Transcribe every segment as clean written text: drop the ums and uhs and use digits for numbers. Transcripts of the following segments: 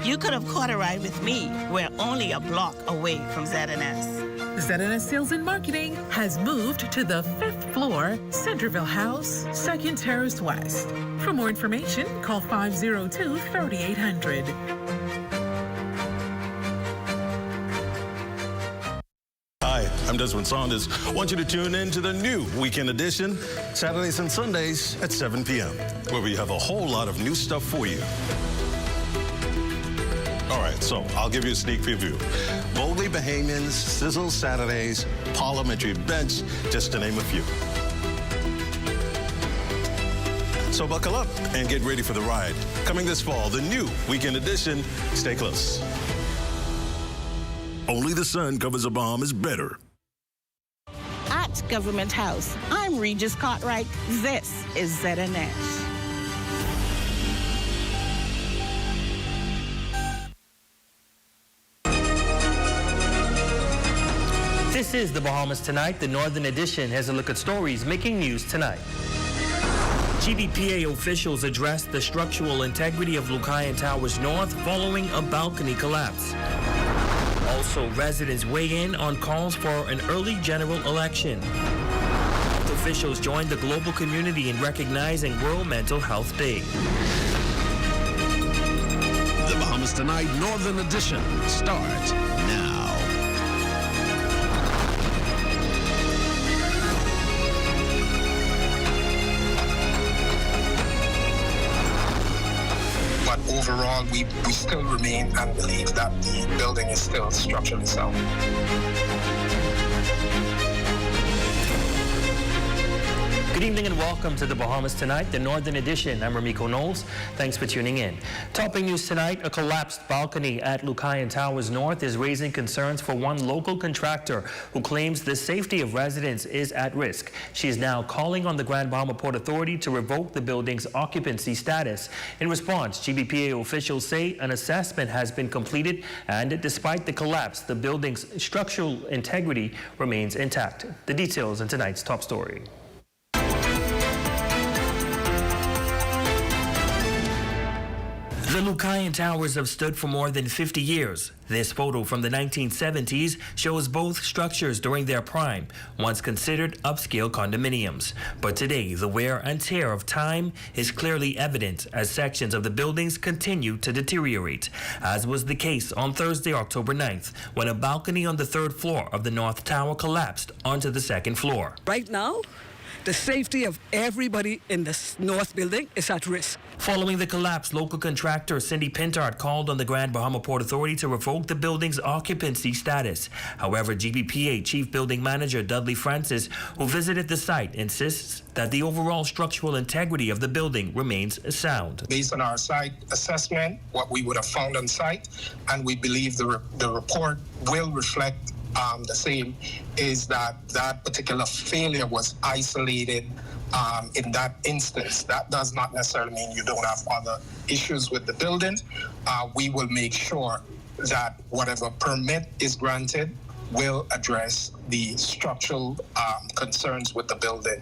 You could have caught a ride with me. We're only a block away from ZNS. ZNS Sales and Marketing has moved to the 5th floor, Centerville House, 2nd Terrace West. For more information, call 502-3800. Hi, I'm Desmond Saunders. I want you to tune in to the new Weekend Edition, Saturdays and Sundays at 7 p.m., where we have a whole lot of new stuff for you. All right, so I'll give you a sneak preview. Boldly Bahamians, Sizzle Saturdays, Parliamentary Bench, just to name a few. So buckle up and get ready for the ride. Coming this fall, the new Weekend Edition. Stay close. Only the sun covers the Bahamas better. At Government House, I'm Regis Cartwright. This is ZNS. This is the Bahamas Tonight. The Northern Edition has a look at stories making news tonight. GBPA officials addressed the structural integrity of Lucayan Towers North following a balcony collapse. Also, residents weigh in on calls for an early general election. Health officials joined the global community in recognizing World Mental Health Day. The Bahamas Tonight Northern Edition starts now. Overall, we still remain and believe that the building is still structurally sound. Good evening and welcome to the Bahamas Tonight, the Northern Edition. I'm Ramiko Knowles. Thanks for tuning in. Topping news tonight, a collapsed balcony at Lucayan Towers North is raising concerns for one local contractor who claims the safety of residents is at risk. She is now calling on the Grand Bahama Port Authority to revoke the building's occupancy status. In response, GBPA officials say an assessment has been completed and despite the collapse, the building's structural integrity remains intact. The details in tonight's top story. The Lucayan Towers have stood for more than 50 years. This photo from the 1970s shows both structures during their prime, once considered upscale condominiums. But today, the wear and tear of time is clearly evident as sections of the buildings continue to deteriorate, as was the case on Thursday, October 9th, when a balcony on the 3rd floor of the North Tower collapsed onto the 2nd floor. Right now, the safety of everybody in this north building is at risk. Following the collapse, local contractor Cindy Pintard called on the Grand Bahama Port Authority to revoke the building's occupancy status. However, GBPA Chief Building Manager Dudley Francis, who visited the site, insists that the overall structural integrity of the building remains sound. Based on our site assessment, what we would have found on site, and we believe the report will reflect the same, is that that particular failure was isolated in that instance. That does not necessarily mean you don't have other issues with the building. We will make sure that whatever permit is granted will address the structural concerns with the building.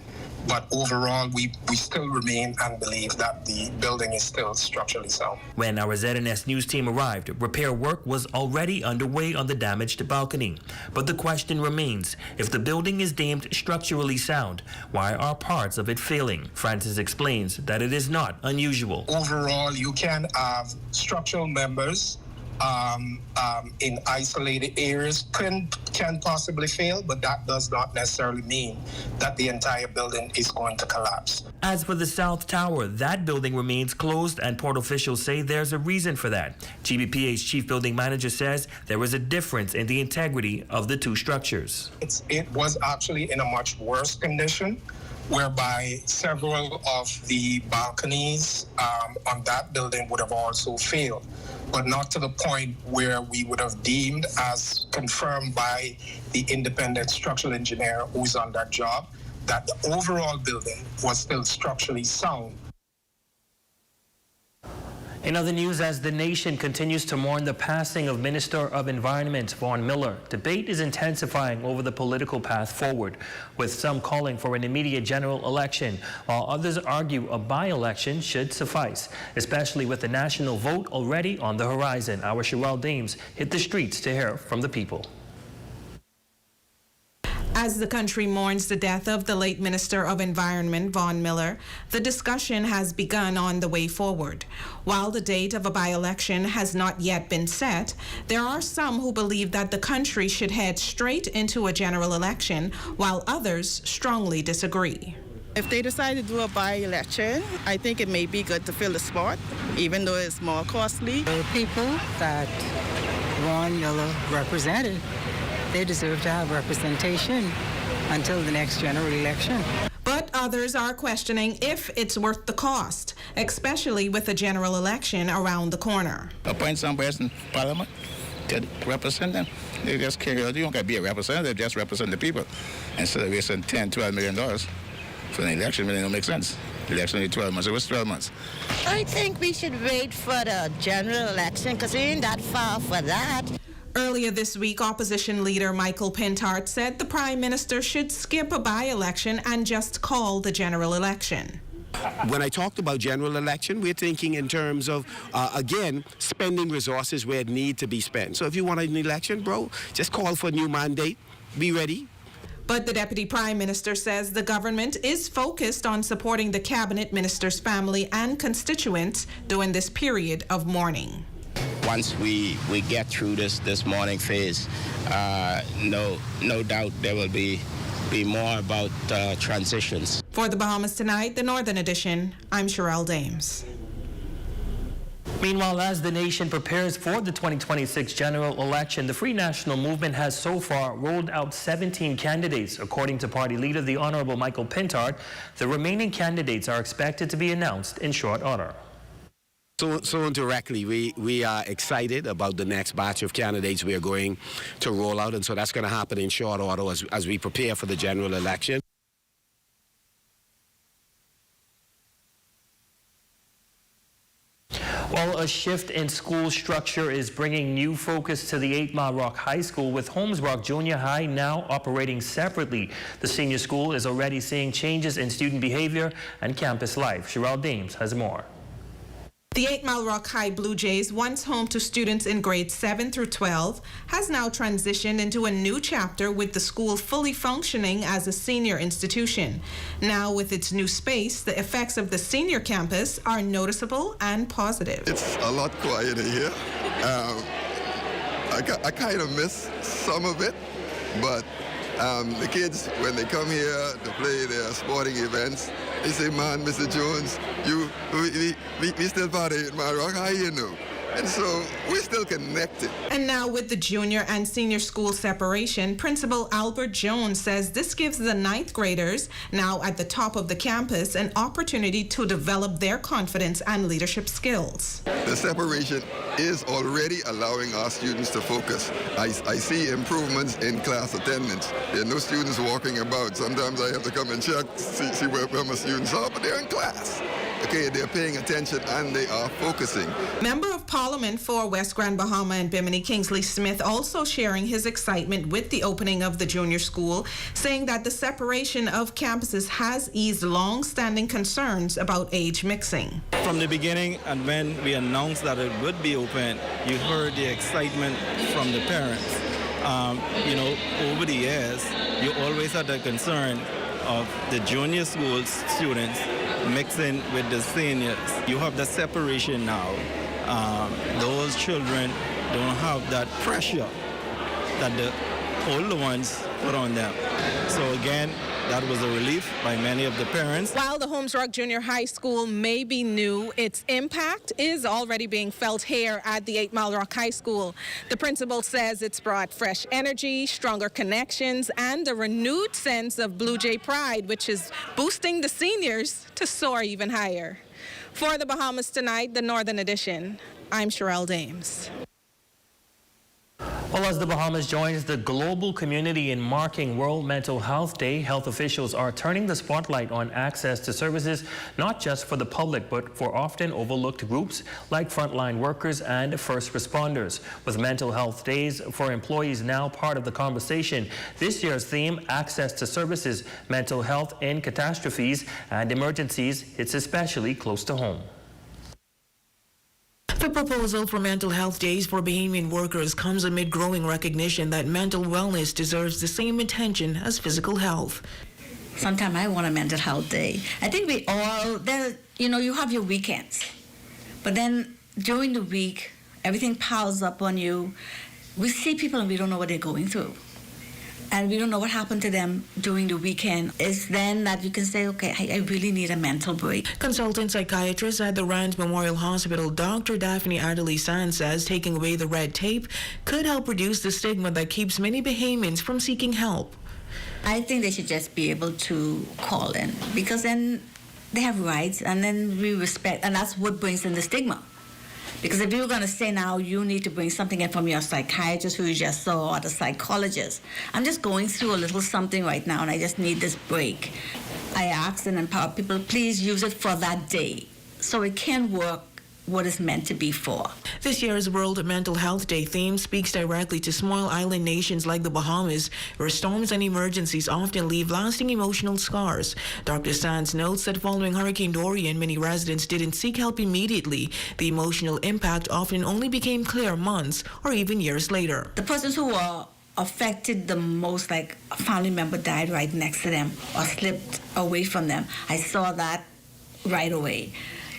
But overall, we still remain and believe that the building is still structurally sound. When our ZNS News team arrived, repair work was already underway on the damaged balcony. But the question remains, if the building is deemed structurally sound, why are parts of it failing? Francis explains that it is not unusual. Overall, you can have structural members in isolated areas can possibly fail, but that does not necessarily mean that the entire building is going to collapse. As for the South Tower, that building remains closed and port officials say there's a reason for that. GBPA's Chief Building Manager says there is a difference in the integrity of the two structures. It was actually in a much worse condition, whereby several of the balconies on that building would have also failed, but not to the point where we would have deemed, as confirmed by the independent structural engineer who's on that job, that the overall building was still structurally sound. In other news, as the nation continues to mourn the passing of Minister of Environment Vaughn Miller, debate is intensifying over the political path forward, with some calling for an immediate general election, while others argue a by-election should suffice, especially with the national vote already on the horizon. Our Sherelle Dames hit the streets to hear from the people. As the country mourns the death of the late Minister of Environment, Vaughn Miller, the discussion has begun on the way forward. While the date of a by-election has not yet been set, there are some who believe that the country should head straight into a general election, while others strongly disagree. If they decide to do a by-election, I think it may be good to fill the spot, even though it's more costly. The people that Vaughn Miller represented, they deserve to have representation until the next general election. But others are questioning if it's worth the cost, especially with a general election around the corner. Appoint some person in Parliament to represent them. They just carry out. You don't got to be a representative, just represent the people. Instead of wasting $10, $12 million for an election, it don't make sense. The election only 12 months. It was 12 months. I think we should wait for the general election because we ain't that far for that. Earlier this week, opposition leader Michael Pintart said the Prime Minister should skip a by-election and just call the general election. When I talked about general election, we're thinking in terms of, again, spending resources where it need to be spent. So if you want an election, bro, just call for a new mandate, be ready. But the Deputy Prime Minister says the government is focused on supporting the Cabinet Minister's family and constituents during this period of mourning. Once we get through this mourning phase, no doubt there will be more about transitions. For the Bahamas Tonight, the Northern Edition, I'm Sherelle Dames. Meanwhile, as the nation prepares for the 2026 general election, the Free National Movement has so far rolled out 17 candidates. According to party leader, the Honorable Michael Pintart, the remaining candidates are expected to be announced in short order. So indirectly, we are excited about the next batch of candidates we are going to roll out, and so that's going to happen in short order as we prepare for the general election. Well, a shift in school structure is bringing new focus to the 8 Mile Rock High School, with Holmes Rock Junior High now operating separately. The senior school is already seeing changes in student behavior and campus life. Sherelle Dames has more. The 8 Mile Rock High Blue Jays, once home to students in grades 7 through 12, has now transitioned into a new chapter with the school fully functioning as a senior institution. Now, with its new space, the effects of the senior campus are noticeable and positive. It's a lot quieter here. I kind of miss some of it, but the kids, when they come here to play their sporting events, they say, man, Mr. Jones, we still part of 8 Mile Rock High, you know. And so we're still connected. And now with the junior and senior school separation, Principal Albert Jones says this gives the 9th graders, now at the top of the campus, an opportunity to develop their confidence and leadership skills. The separation is already allowing our students to focus. I see improvements in class attendance. There are no students walking about. Sometimes I have to come and check, see where my students are, but they're in class. Okay, they're paying attention and they are focusing. Member of Parliament for West Grand Bahama and Bimini, Kingsley Smith, also sharing his excitement with the opening of the junior school, saying that the separation of campuses has eased long-standing concerns about age mixing. From the beginning, and when we announced that it would be open, you heard the excitement from the parents. Over the years, you always had the concern of the junior school students mixing with the seniors. You have the separation now. Those children don't have that pressure that the older ones put on them. So again, that was a relief by many of the parents. While the Holmes Rock Junior High School may be new, its impact is already being felt here at the 8 Mile Rock High School. The principal says it's brought fresh energy, stronger connections, and a renewed sense of Blue Jay pride, which is boosting the seniors to soar even higher. For the Bahamas Tonight, the Northern Edition, I'm Sherelle Dames. Well, as the Bahamas joins the global community in marking World Mental Health Day, health officials are turning the spotlight on access to services, not just for the public, but for often overlooked groups like frontline workers and first responders. With Mental Health Days for employees now part of the conversation, this year's theme, Access to Services, Mental Health in Catastrophes and Emergencies, hits especially close to home. The proposal for Mental Health Days for Bahamian workers comes amid growing recognition that mental wellness deserves the same attention as physical health. Sometimes I want a mental health day. I think we all, you have your weekends. But then during the week, everything piles up on you. We see people and we don't know what they're going through. And we don't know what happened to them during the weekend. It's then that you can say, okay, I really need a mental break. Consultant psychiatrist at the Rand Memorial Hospital, Dr. Daphne Adderley Sands, says taking away the red tape could help reduce the stigma that keeps many Bahamians from seeking help. I think they should just be able to call in, because then they have rights and then we respect, and that's what brings in the stigma. Because if you're going to say now you need to bring something in from your psychiatrist who you just saw or the psychologist, I'm just going through a little something right now and I just need this break. I ask and empower people, please use it for that day so it can work what it's meant to be for. This year's World Mental Health Day theme speaks directly to small island nations like the Bahamas, where storms and emergencies often leave lasting emotional scars. Dr. Sands notes that following Hurricane Dorian, many residents didn't seek help immediately. The emotional impact often only became clear months or even years later. The persons who were affected the most, like a family member died right next to them or slipped away from them, I saw that right away.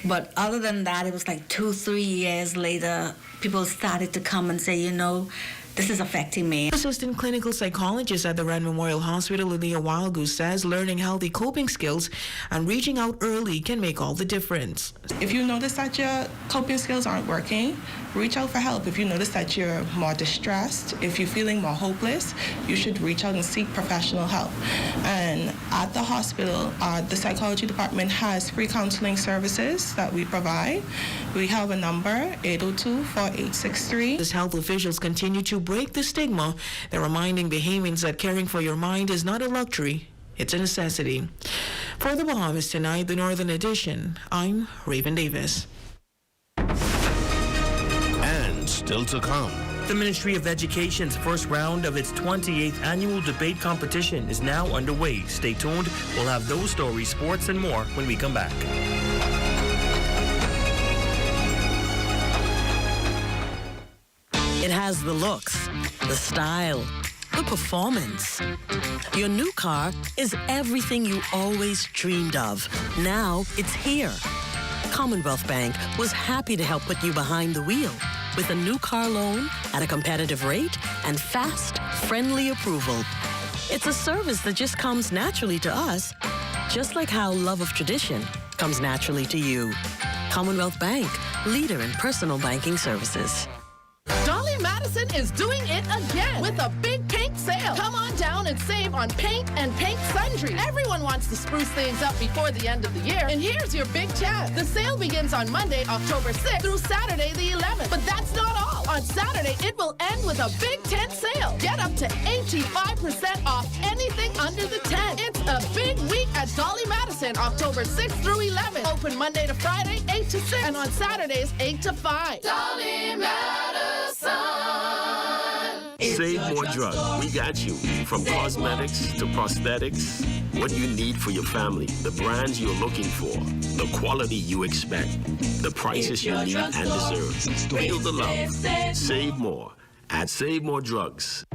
But other than that, it was like 2-3 years later, people started to come and say, this is affecting me. Assistant clinical psychologist at the Rand Memorial Hospital, Leah Wildgoose, says learning healthy coping skills and reaching out early can make all the difference. If you notice that your coping skills aren't working, reach out for help. If you notice that you're more distressed, if you're feeling more hopeless, you should reach out and seek professional help. And at the hospital, the psychology department has free counseling services that we provide. We have a number, 802-4863. As health officials continue to break the stigma, they're reminding Bahamians that caring for your mind is not a luxury, it's a necessity. For the Bahamas Tonight, the Northern Edition, I'm Raven Davis. And still to come. The Ministry of Education's first round of its 28th annual debate competition is now underway. Stay tuned. We'll have those stories, sports, and more when we come back. It has the looks, the style, the performance. Your new car is everything you always dreamed of. Now it's here. Commonwealth Bank was happy to help put you behind the wheel with a new car loan at a competitive rate and fast, friendly approval. It's a service that just comes naturally to us, just like how love of tradition comes naturally to you. Commonwealth Bank, leader in personal banking services. Dolly Madison is doing it again with a big paint sale. Come on down and save on paint and paint sundry. Everyone wants to spruce things up before the end of the year, and here's your big chance. The sale begins on Monday, October 6th through Saturday the 11th. But that's not all. On Saturday, it will end with a big tent sale. Get up to 85% off anything under the tent. It's a big week at Dolly Madison, October 6th through 11th. Open Monday to Friday, 8 to 6, and on Saturdays, 8 to 5. Dolly Madison. Save more drugs. We got you. From cosmetics to prosthetics, what you need for your family, the brands you're looking for, the quality you expect, the prices you need and deserve. Feel the love. Save more at Save More Drugs.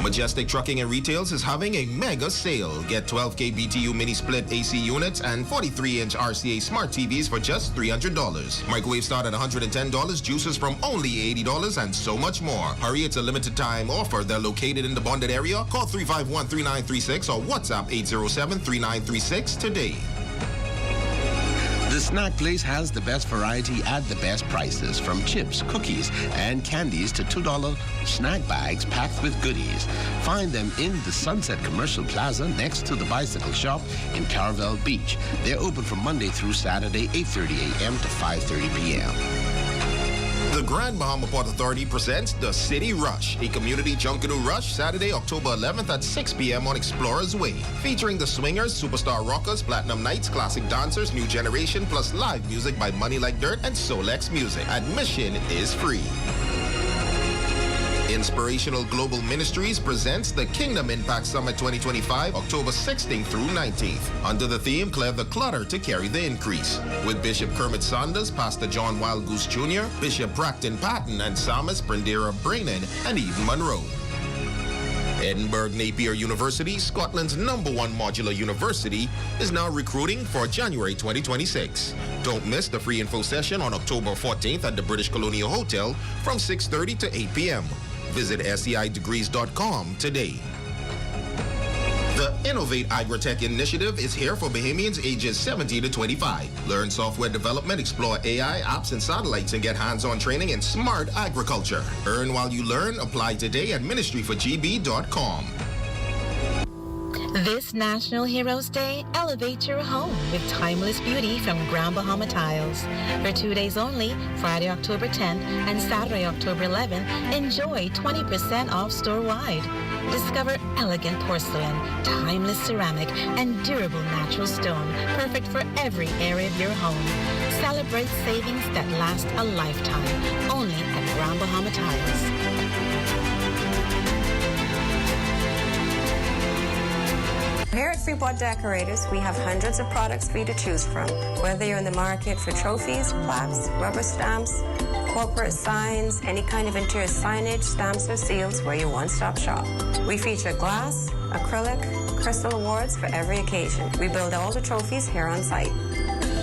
Majestic Trucking and Retails is having a mega sale. Get 12K BTU mini split AC units and 43-inch RCA smart TVs for just $300. Microwaves start at $110, juices from only $80, and so much more. Hurry, it's a limited time offer. They're located in the bonded area. Call 351-3936 or WhatsApp 807-3936 today. The Snack Place has the best variety at the best prices, from chips, cookies, and candies to $2 snack bags packed with goodies. Find them in the Sunset Commercial Plaza next to the bicycle shop in Caravelle Beach. They're open from Monday through Saturday, 8:30 a.m. to 5:30 p.m. The Grand Bahama Port Authority presents The City Rush, a community Junkanoo rush Saturday, October 11th at 6 p.m. on Explorers Way, featuring the Swingers, Superstar Rockers, Platinum Nights, Classic Dancers, New Generation, plus live music by Money Like Dirt and Solex Music. Admission is free. Inspirational Global Ministries presents the Kingdom Impact Summit 2025, October 16th through 19th, under the theme, Clear the Clutter to Carry the Increase, with Bishop Kermit Saunders, Pastor John Wild Goose Jr., Bishop Bracton Patton, and Psalmist Brindera Brainan and Eden Monroe. Edinburgh Napier University, Scotland's #1 modular university, is now recruiting for January 2026. Don't miss the free info session on October 14th at the British Colonial Hotel from 6:30 to 8 p.m. Visit seidegrees.com today. The Innovate Agritech initiative is here for Bahamians ages 17 to 25. Learn software development, explore AI, apps, and satellites, and get hands-on training in smart agriculture. Earn while you learn. Apply today at ministryforgb.com. This National Heroes Day, elevate your home with timeless beauty from Grand Bahama Tiles. For 2 days only, Friday, October 10th and Saturday, October 11th, enjoy 20% off store-wide. Discover elegant porcelain, timeless ceramic, and durable natural stone, perfect for every area of your home. Celebrate savings that last a lifetime, only at Grand Bahama Tiles. Here at Freeport Decorators, we have hundreds of products for you to choose from. Whether you're in the market for trophies, plaques, rubber stamps, corporate signs, any kind of interior signage, stamps, or seals, we're your one-stop shop. We feature glass, acrylic, crystal awards for every occasion. We build all the trophies here on site.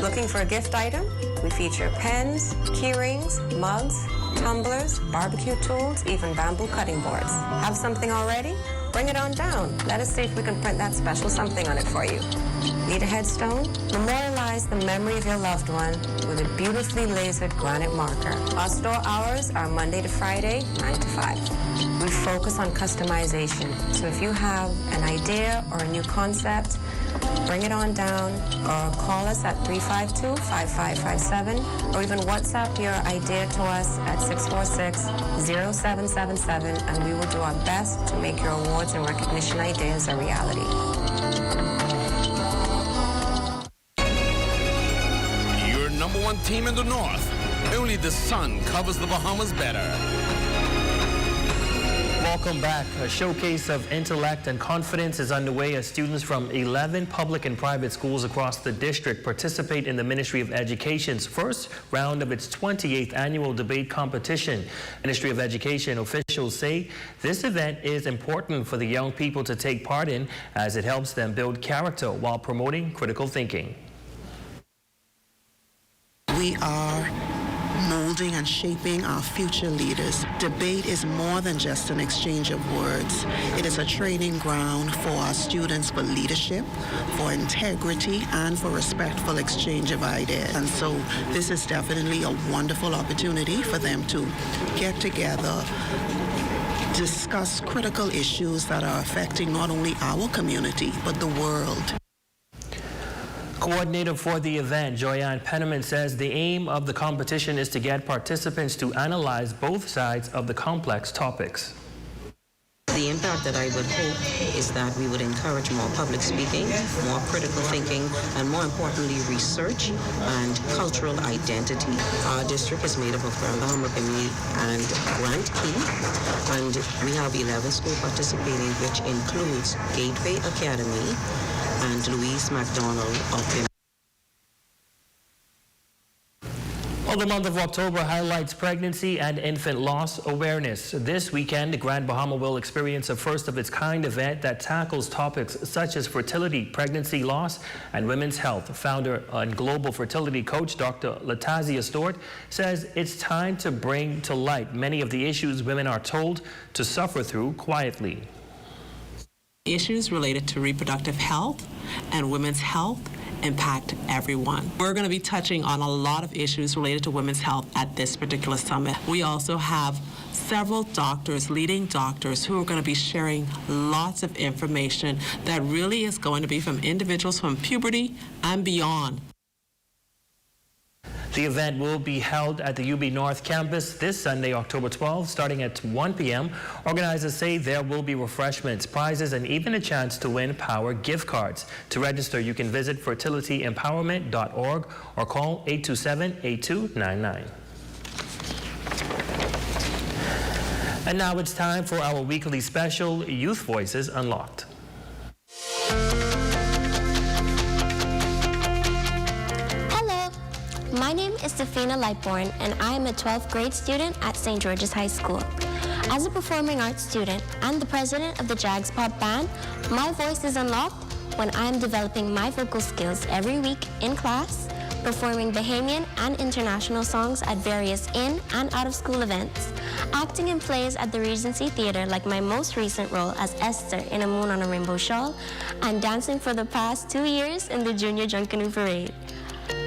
Looking for a gift item? We feature pens, key rings, mugs, tumblers, barbecue tools, even bamboo cutting boards. Have something already? Bring it on down. Let us see if we can print that special something on it for you. Need a headstone? Memorialize the memory of your loved one with a beautifully lasered granite marker. Our store hours are Monday to Friday, 9 to 5. We focus on customization. So if you have an idea or a new concept, bring it on down or call us at 352-5557 or even WhatsApp your idea to us at 646-0777 and we will do our best to make your awards and recognition ideas a reality. Your #1 team in the North. Only the sun covers the Bahamas better. Welcome back. A showcase of intellect and confidence is underway as students from 11 public and private schools across the district participate in the Ministry of Education's first round of its 28th annual debate competition. Ministry of Education officials say this event is important for the young people to take part in as it helps them build character while promoting critical thinking. We are molding and shaping our future leaders. Debate is more than just an exchange of words. It is a training ground for our students for leadership, for integrity, and for respectful exchange of ideas. And so this is definitely a wonderful opportunity for them to get together, discuss critical issues that are affecting not only our community, but the world. Coordinator for the event, Joyanne Penniman, says the aim of the competition is to get participants to analyze both sides of the complex topics. The impact that I would hope is that we would encourage more public speaking, more critical thinking, and more importantly, research and cultural identity. Our district is made up of Grand Bahama and Grant Key, and we have 11 schools participating, which includes Gateway Academy and Louise McDonald of Well, the month of October highlights pregnancy and infant loss awareness. This weekend, Grand Bahama will experience a first-of-its-kind event that tackles topics such as fertility, pregnancy loss, and women's health. Founder and global fertility coach Dr. Latazia Stewart says it's time to bring to light many of the issues women are told to suffer through quietly. Issues related to reproductive health and women's health impact everyone. We're going to be touching on a lot of issues related to women's health at this particular summit. We also have several doctors, leading doctors, who are going to be sharing lots of information that really is going to be from individuals from puberty and beyond. The event will be held at the UB North campus this Sunday, October 12th, starting at 1 p.m. Organizers say there will be refreshments, prizes, and even a chance to win Power gift cards. To register, you can visit fertilityempowerment.org or call 827-8299. And now it's time for our weekly special, Youth Voices Unlocked. My name is Stefina Lightborn, and I am a 12th grade student at St. George's High School. As a performing arts student and the president of the Jags Pop Band, my voice is unlocked when I am developing my vocal skills every week in class, performing Bahamian and international songs at various in- and out-of-school events, acting in plays at the Regency Theatre like my most recent role as Esther in A Moon on a Rainbow Shawl, and dancing for the past 2 years in the Junior Junkanoo Parade.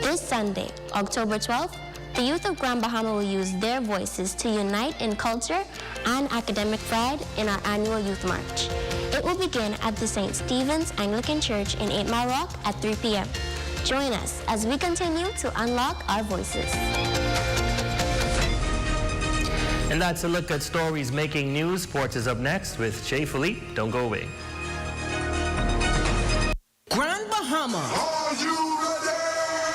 This Sunday, October 12th, the youth of Grand Bahama will use their voices to unite in culture and academic pride in our annual Youth March. It will begin at the St. Stephen's Anglican Church in 8 Mile Rock at 3 p.m. Join us as we continue to unlock our voices. And that's a look at stories making news. Sports is up next with Jay Philippe. Don't go away. Grand Bahama.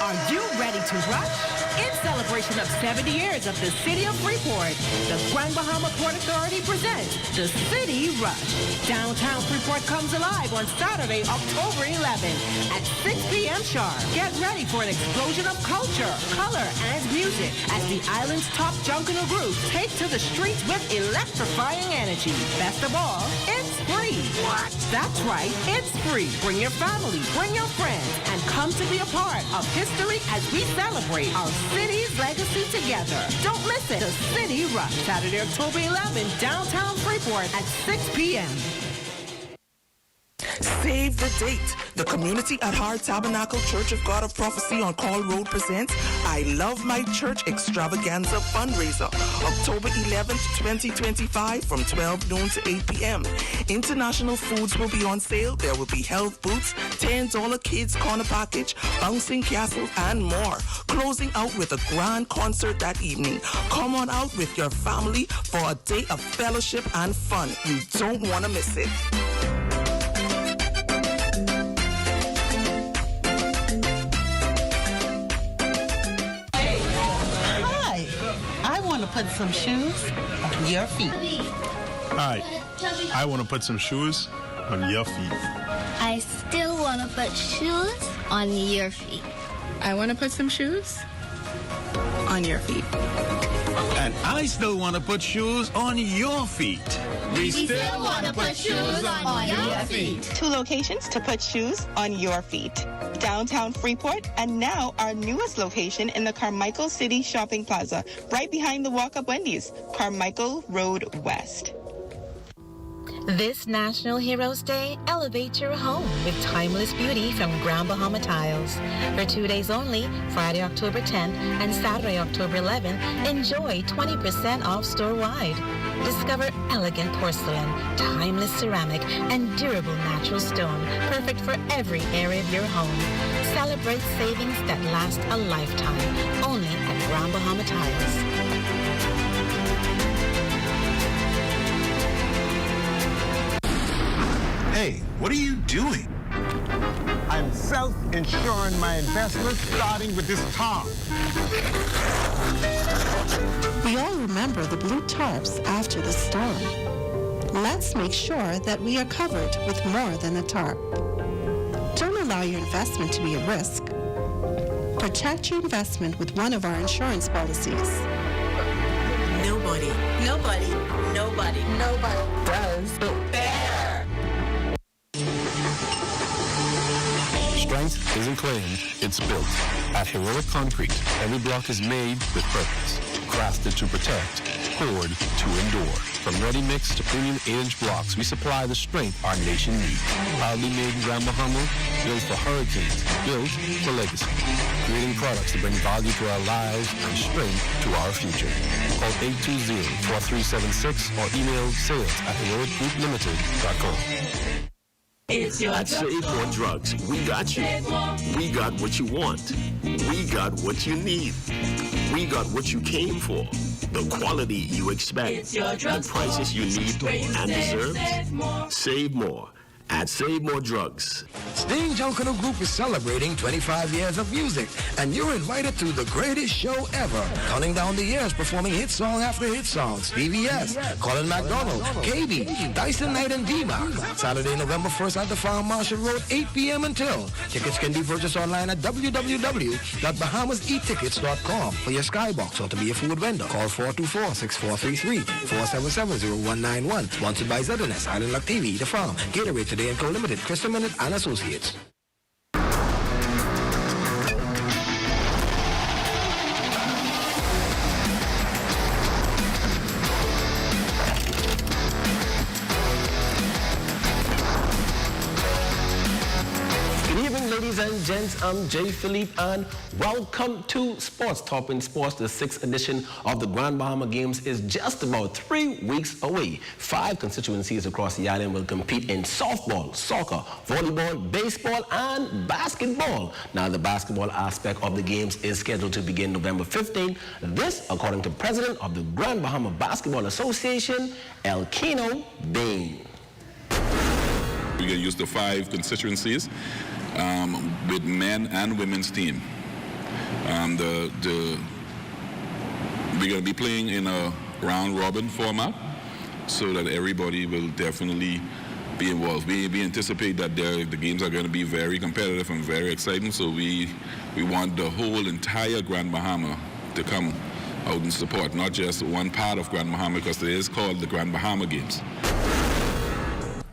Are you ready to rush? In celebration of 70 years of the City of Freeport, the Grand Bahama Port Authority presents the City Rush. Downtown Freeport comes alive on Saturday, October 11th at 6 p.m. sharp. Get ready for an explosion of culture, color, and music as the island's top Junkanoo group take to the streets with electrifying energy. Best of all, it's free. What? That's right, it's free. Bring your family, bring your friends, and come to be a part of history as we celebrate our city's legacy together. Don't miss it. The City Rush, Saturday, October 11th, downtown Freeport at 6 p.m. Save the date. The Community at Heart Tabernacle Church of God of Prophecy on Call Road presents I Love My Church Extravaganza Fundraiser, October 11th, 2025 from 12 noon to 8 p.m. International foods will be on sale. There will be health boots, $10 kids corner package, bouncing castles, and more. Closing out with a grand concert that evening. Come on out with your family for a day of fellowship and fun. You don't want to miss it. To put some shoes on your feet. Hi, I want to put some shoes on your feet. I still want to put shoes on your feet. I want to put some shoes on your feet. And I still want to put shoes on your feet. We still want to put shoes on your feet. 2 locations to put shoes on your feet. Downtown Freeport, and now our newest location in the Carmichael City Shopping Plaza, right behind the Walk-Up Wendy's, Carmichael Road West. This National Heroes Day, elevate your home with timeless beauty from Grand Bahama Tiles. For 2 days only, Friday, October 10th and Saturday, October 11th, enjoy 20% off store-wide. Discover elegant porcelain, timeless ceramic, and durable natural stone, perfect for every area of your home. Celebrate savings that last a lifetime, only at Grand Bahama Tiles. Hey, what are you doing? I'm self-insuring my investments, starting with this tarp. We all remember the blue tarps after the storm. Let's make sure that we are covered with more than a tarp. Don't allow your investment to be at risk. Protect your investment with one of our insurance policies. Nobody does it better. Strength isn't claimed, it's built. At Heroic Concrete, every block is made with purpose. Crafted to protect, poured to endure. From ready-mix to premium 8-inch blocks, we supply the strength our nation needs. Proudly made in Grand Bahama, built for hurricanes, built for legacy. Creating products to bring value to our lives and strength to our future. Call 820-4376 or email sales@heroicgrouplimited.com. At Save More Drugs, we got you. We got what you want. We got what you need. We got what you came for. The quality you expect. The prices you need and deserve. Save more at Save More Drugs. Sting Junkanoo Group is celebrating 25 years of music, and you're invited to the greatest show ever. Counting down the years, performing hit song after hit songs. VVS, Colin McDonald, KB, Dyson Knight, and D-Mac. Saturday, November 1st at the Farm Marshall Road, 8 p.m. until. Tickets can be purchased online at www.bahamasettickets.com for your skybox or to be a food vendor. Call 424-6433, 477-0191. Sponsored by ZNS, Island Luck TV, The Farm, Gatorade Today and Co. Limited, Crystal Minute, and Associates. Ladies and gents, I'm Jay Philippe and welcome to Sports. Top in Sports. The 6th edition of the Grand Bahama Games is just about 3 weeks away. 5 constituencies across the island will compete in softball, soccer, volleyball, baseball, and basketball. Now, the basketball aspect of the games is scheduled to begin November 15th. This, according to President of the Grand Bahama Basketball Association, Elkino Bain. We're going to use the 5 constituencies. With men and women's team. We're going to be playing in a round-robin format so that everybody will definitely be involved. We anticipate that the games are going to be very competitive and very exciting, so we want the whole entire Grand Bahama to come out and support, not just one part of Grand Bahama, because it is called the Grand Bahama Games.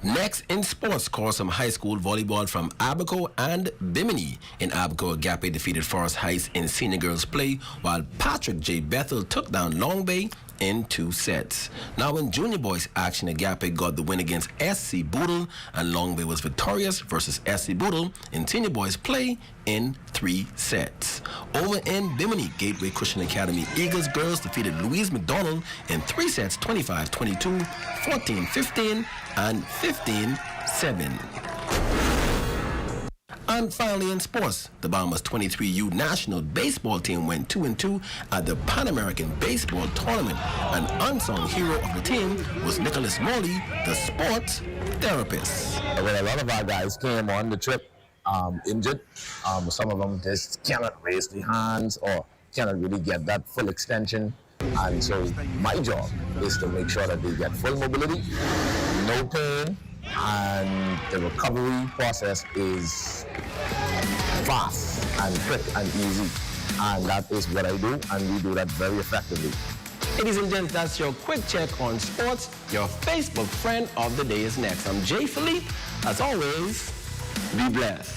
Next in sports, call some high school volleyball from Abaco and Bimini. In Abaco, Agape defeated Forest Heights in senior girls play, while Patrick J. Bethel took down Long Bay in 2 sets. Now in junior boys action, Agape got the win against SC Boodle, and Long Bay was victorious versus SC Boodle in senior boys play in 3 sets. Over in Bimini, Gateway Christian Academy Eagles girls defeated Louise McDonald in 3 sets, 25-22, 14-15, and 15-7. And finally in sports, the Bahamas 23U national baseball team went 2-2 at the Pan American Baseball Tournament. An unsung hero of the team was Nicholas Morley, the sports therapist. Well, a lot of our guys came on the trip injured. Some of them just cannot raise the hands or cannot really get that full extension. And so my job is to make sure that they get full mobility, no pain, and the recovery process is fast and quick and easy. And that is what I do, and we do that very effectively. Ladies and gents, that's your quick check on sports. Your Facebook friend of the day is next. I'm Jay Philippe. As always, be blessed.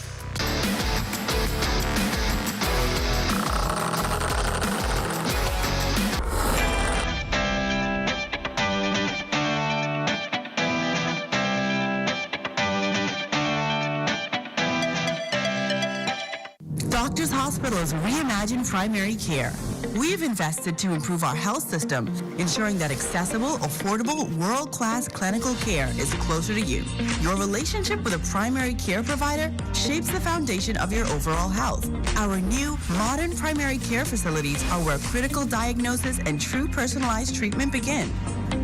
Doctors Hospitals reimagine primary care. We've invested to improve our health system, ensuring that accessible, affordable, world-class clinical care is closer to you. Your relationship with a primary care provider shapes the foundation of your overall health. Our new, modern primary care facilities are where critical diagnosis and true personalized treatment begin.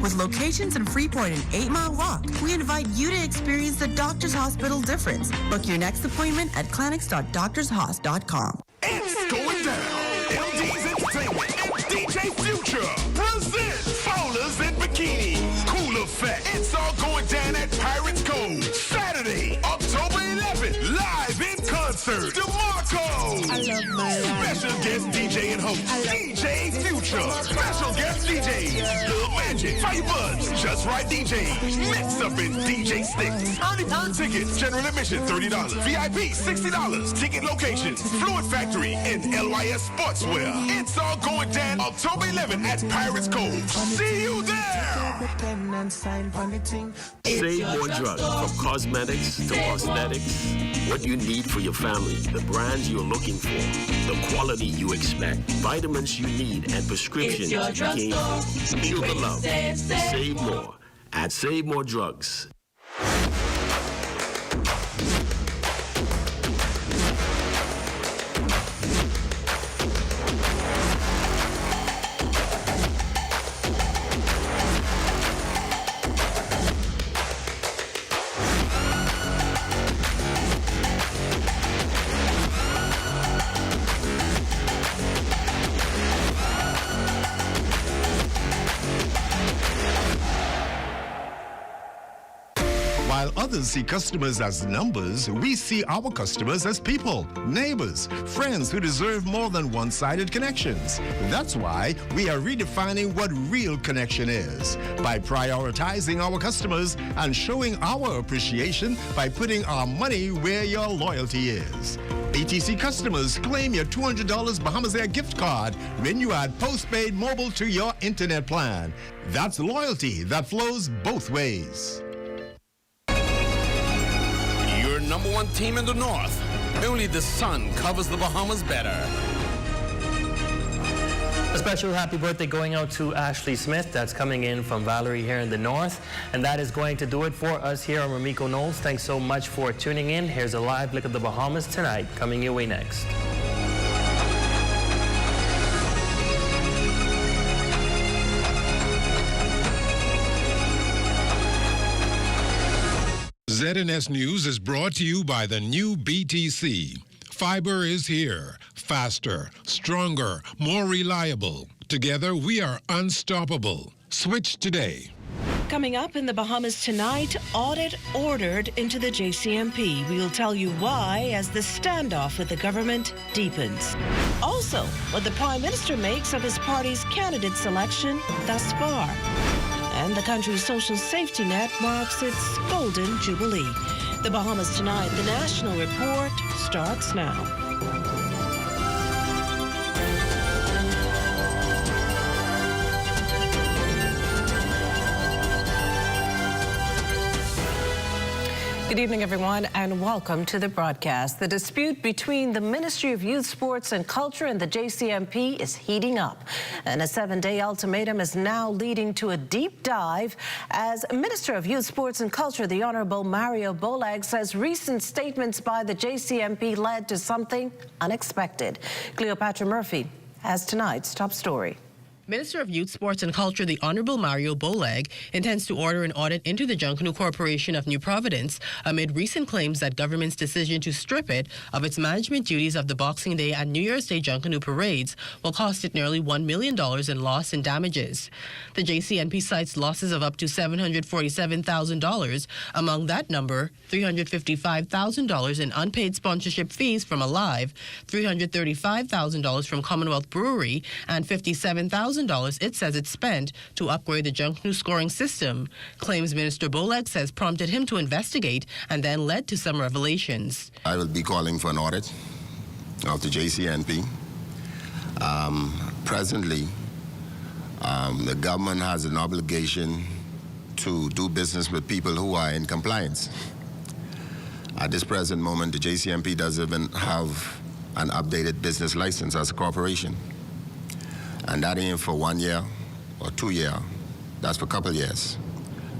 With locations in Freeport and 8 Mile Rock, we invite you to experience the Doctors Hospital difference. Book your next appointment at clinics.doctorshos.com. It's going down. LD's Entertainment and DJ Future present Ballers in Bikinis. Cool Effect. It's all going down at Pirates Cove. Saturday, October 11th. Live in concert. DeMarco. I love my life. Special guest DJ and host. DJ Future. Special guest DJs. Lil Magic. Fire Buds. Just Right DJs. Mix Up in DJ Sticks. Early bird tickets. General admission $30. VIP $60. Ticket locations. Fluid Factory and LYS Sportswear. It's all going down October 11th at Pirates Cove. See you there. Save more drugs, from cosmetics to prosthetics. What you need for your family, the brands you're looking for, the quality you expect, vitamins you need, and prescriptions you gain. Feel the love. Save more at Save More Drugs. While others see customers as numbers, we see our customers as people, neighbors, friends who deserve more than one-sided connections. That's why we are redefining what real connection is by prioritizing our customers and showing our appreciation by putting our money where your loyalty is. BTC customers, claim your $200 Bahamas Air gift card when you add postpaid mobile to your internet plan. That's loyalty that flows both ways. Number one team in the North. Only the sun covers the Bahamas better. A special happy birthday going out to Ashley Smith. That's coming in from Valerie here in the North. And that is going to do it for us here on Ramiko Knowles. Thanks so much for tuning in. Here's a live look at the Bahamas tonight, coming your way next. ZNS News is brought to you by the new BTC. Fiber is here. Faster, stronger, more reliable. Together, we are unstoppable. Switch today. Coming up in the Bahamas tonight, audit ordered into the JCMP. We'll tell you why as the standoff with the government deepens. Also, what the Prime Minister makes of his party's candidate selection thus far. And the country's social safety net marks its golden jubilee. The Bahamas tonight, the National Report starts now. Good evening, everyone, and welcome to the broadcast. The dispute between the Ministry of Youth, Sports and Culture and the JCMP is heating up. And a 7-day ultimatum is now leading to a deep dive as Minister of Youth, Sports and Culture, the Honorable Mario Bolag, says recent statements by the JCMP led to something unexpected. Cleopatra Murphy has tonight's top story. Minister of Youth, Sports and Culture, the Honorable Mario Bolag, intends to order an audit into the Junkanoo Corporation of New Providence amid recent claims that government's decision to strip it of its management duties of the Boxing Day and New Year's Day Junkanoo parades will cost it nearly $1 million in loss and damages. The JCNP cites losses of up to $747,000. Among that number, $355,000 in unpaid sponsorship fees from Alive, $335,000 from Commonwealth Brewery, and $57,000 it says it spent to upgrade the Junkanoo scoring system. Claims Minister Bolag says prompted him to investigate and then led to some revelations. I will be calling for an audit of the JCNP. Presently, the government has an obligation to do business with people who are in compliance. At this present moment, the JCMP doesn't even have an updated business license as a corporation. And that ain't for 1 year or 2 years. That's for a couple years.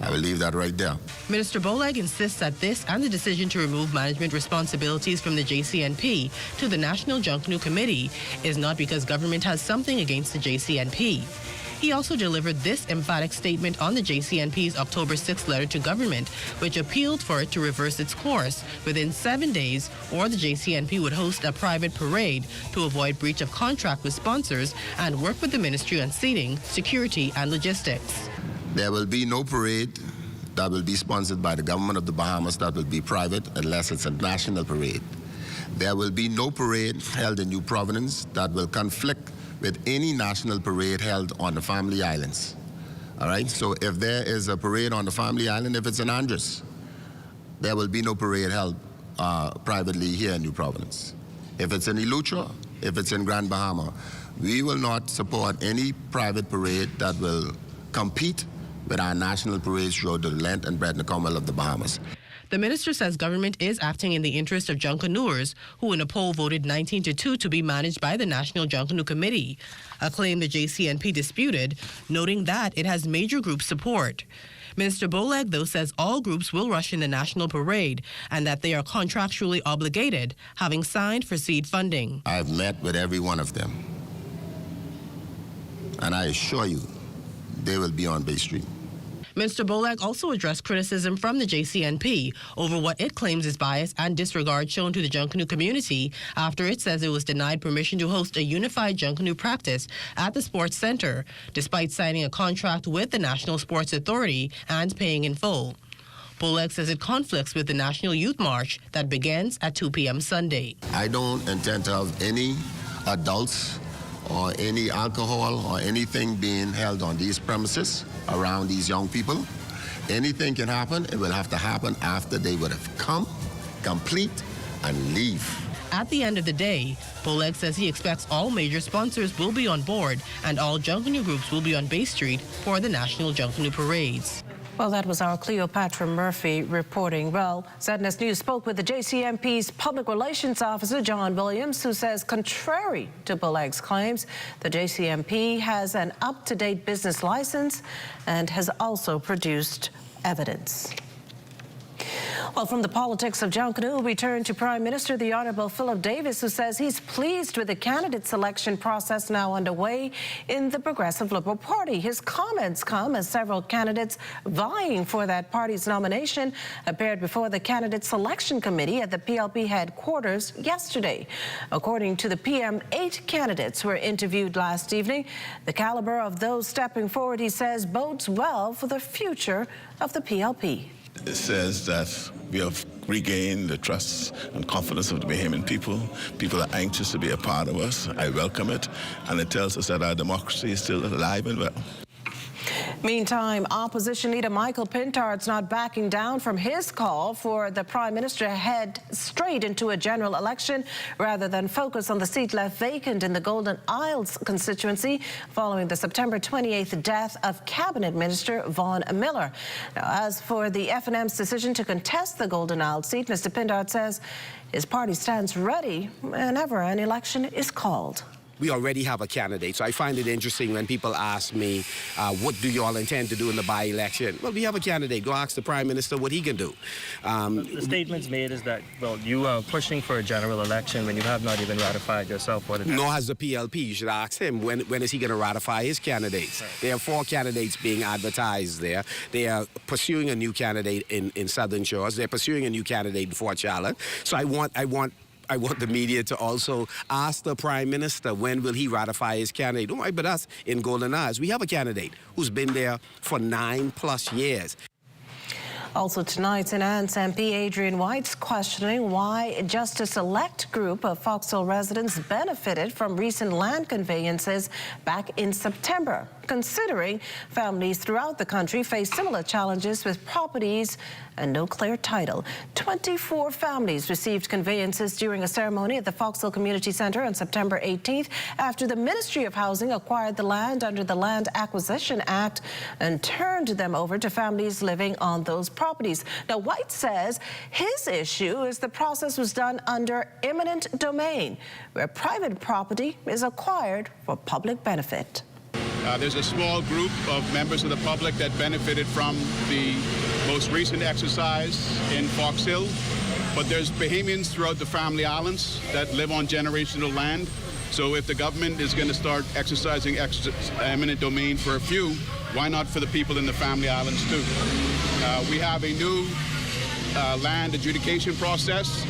I will leave that right there. Minister Bolag insists that this and the decision to remove management responsibilities from the JCNP to the National Junkanoo Committee is not because government has something against the JCNP. He also delivered this emphatic statement on the JCNP's October 6th letter to government, which appealed for it to reverse its course within 7 days, or the JCNP would host a private parade to avoid breach of contract with sponsors and work with the ministry on seating, security, and logistics. There will be no parade that will be sponsored by the government of the Bahamas that will be private unless it's a national parade. There will be no parade held in New Providence that will conflict with any national parade held on the Family Islands. All right, so if there is a parade on the Family Island, if it's in Andros, there will be no parade held privately here in New Providence. If it's in Eleuthera, if it's in Grand Bahama, we will not support any private parade that will compete with our national parades throughout the length and breadth and Commonwealth of the Bahamas. The minister says government is acting in the interest of Junkanooers, who in a poll voted 19-2 to be managed by the National Junkanoo Committee, a claim the JCNP disputed, noting that it has major group support. Mr. Boleg, though, says all groups will rush in the National Parade and that they are contractually obligated, having signed for seed funding. I've met with every one of them, and I assure you, they will be on Bay Street. Mr. Boleg also addressed criticism from the JCNP over what it claims is bias and disregard shown to the Junkanoo community after it says it was denied permission to host a unified Junkanoo practice at the Sports Center, despite signing a contract with the National Sports Authority and paying in full. Boleg says it conflicts with the National Youth March that begins at 2 p.m. Sunday. I don't intend to have any adults or any alcohol or anything being held on these premises around these young people. Anything can happen. It will have to happen after they would have come, complete, and leave. At the end of the day, Boleg says he expects all major sponsors will be on board and all Junkanoo groups will be on Bay Street for the National Junkanoo Parades. Well, that was our Cleopatra Murphy reporting. Well, ZNS News spoke with the JCMP's public relations officer, John Williams, who says, contrary to Boleg's claims, the JCMP has an up-to-date business license and has also produced evidence. Well, from the politics of Junkanoo, we turn to Prime Minister the Honourable Philip Davis, who says he's pleased with the candidate selection process now underway in the Progressive Liberal Party. His comments come as several candidates vying for that party's nomination appeared before the Candidate Selection Committee at the PLP headquarters yesterday. According to the PM, 8 candidates were interviewed last evening. The caliber of those stepping forward, he says, bodes well for the future of the PLP. It says that we have regained the trust and confidence of the Bahamian people. People are anxious to be a part of us. I welcome it. And it tells us that our democracy is still alive and well. Meantime, opposition leader Michael Pintard's not backing down from his call for the Prime Minister to head straight into a general election rather than focus on the seat left vacant in the Golden Isles constituency following the September 28th death of Cabinet Minister Vaughan Miller. Now, as for the FNM's decision to contest the Golden Isles seat, Mr. Pintard says his party stands ready whenever an election is called. We already have a candidate, so I find it interesting when people ask me, what do you all intend to do in the by-election? Well, we have a candidate. Go ask the Prime Minister what he can do. The statements made is that, well, you are pushing for a general election when you have not even ratified yourself. Nor has the PLP. You should ask him, when is he going to ratify his candidates? Right. There are 4 candidates being advertised there. They are pursuing a new candidate in Southern Shores. They're pursuing a new candidate in Fort Charlotte. So I want the media to also ask the Prime Minister when will he ratify his candidate. Don't worry about us in Golden Isles. We have a candidate who's been there for 9+ years. Also tonight, St. Anne's MP Adrian White's questioning why just a select group of Fox Hill residents benefited from recent land conveyances back in September, considering families throughout the country face similar challenges with properties and no clear title. 24 families received conveyances during a ceremony at the Fox Hill Community Center on September 18th after the Ministry of Housing acquired the land under the Land Acquisition Act and turned them over to families living on those properties. Now, White says his issue is the process was done under eminent domain, where private property is acquired for public benefit. There's a small group of members of the public that benefited from the most recent exercise in Fox Hill, but there's Bahamians throughout the Family Islands that live on generational land. So if the government is going to start exercising eminent domain for a few, why not for the people in the Family Islands too? We have a new land adjudication process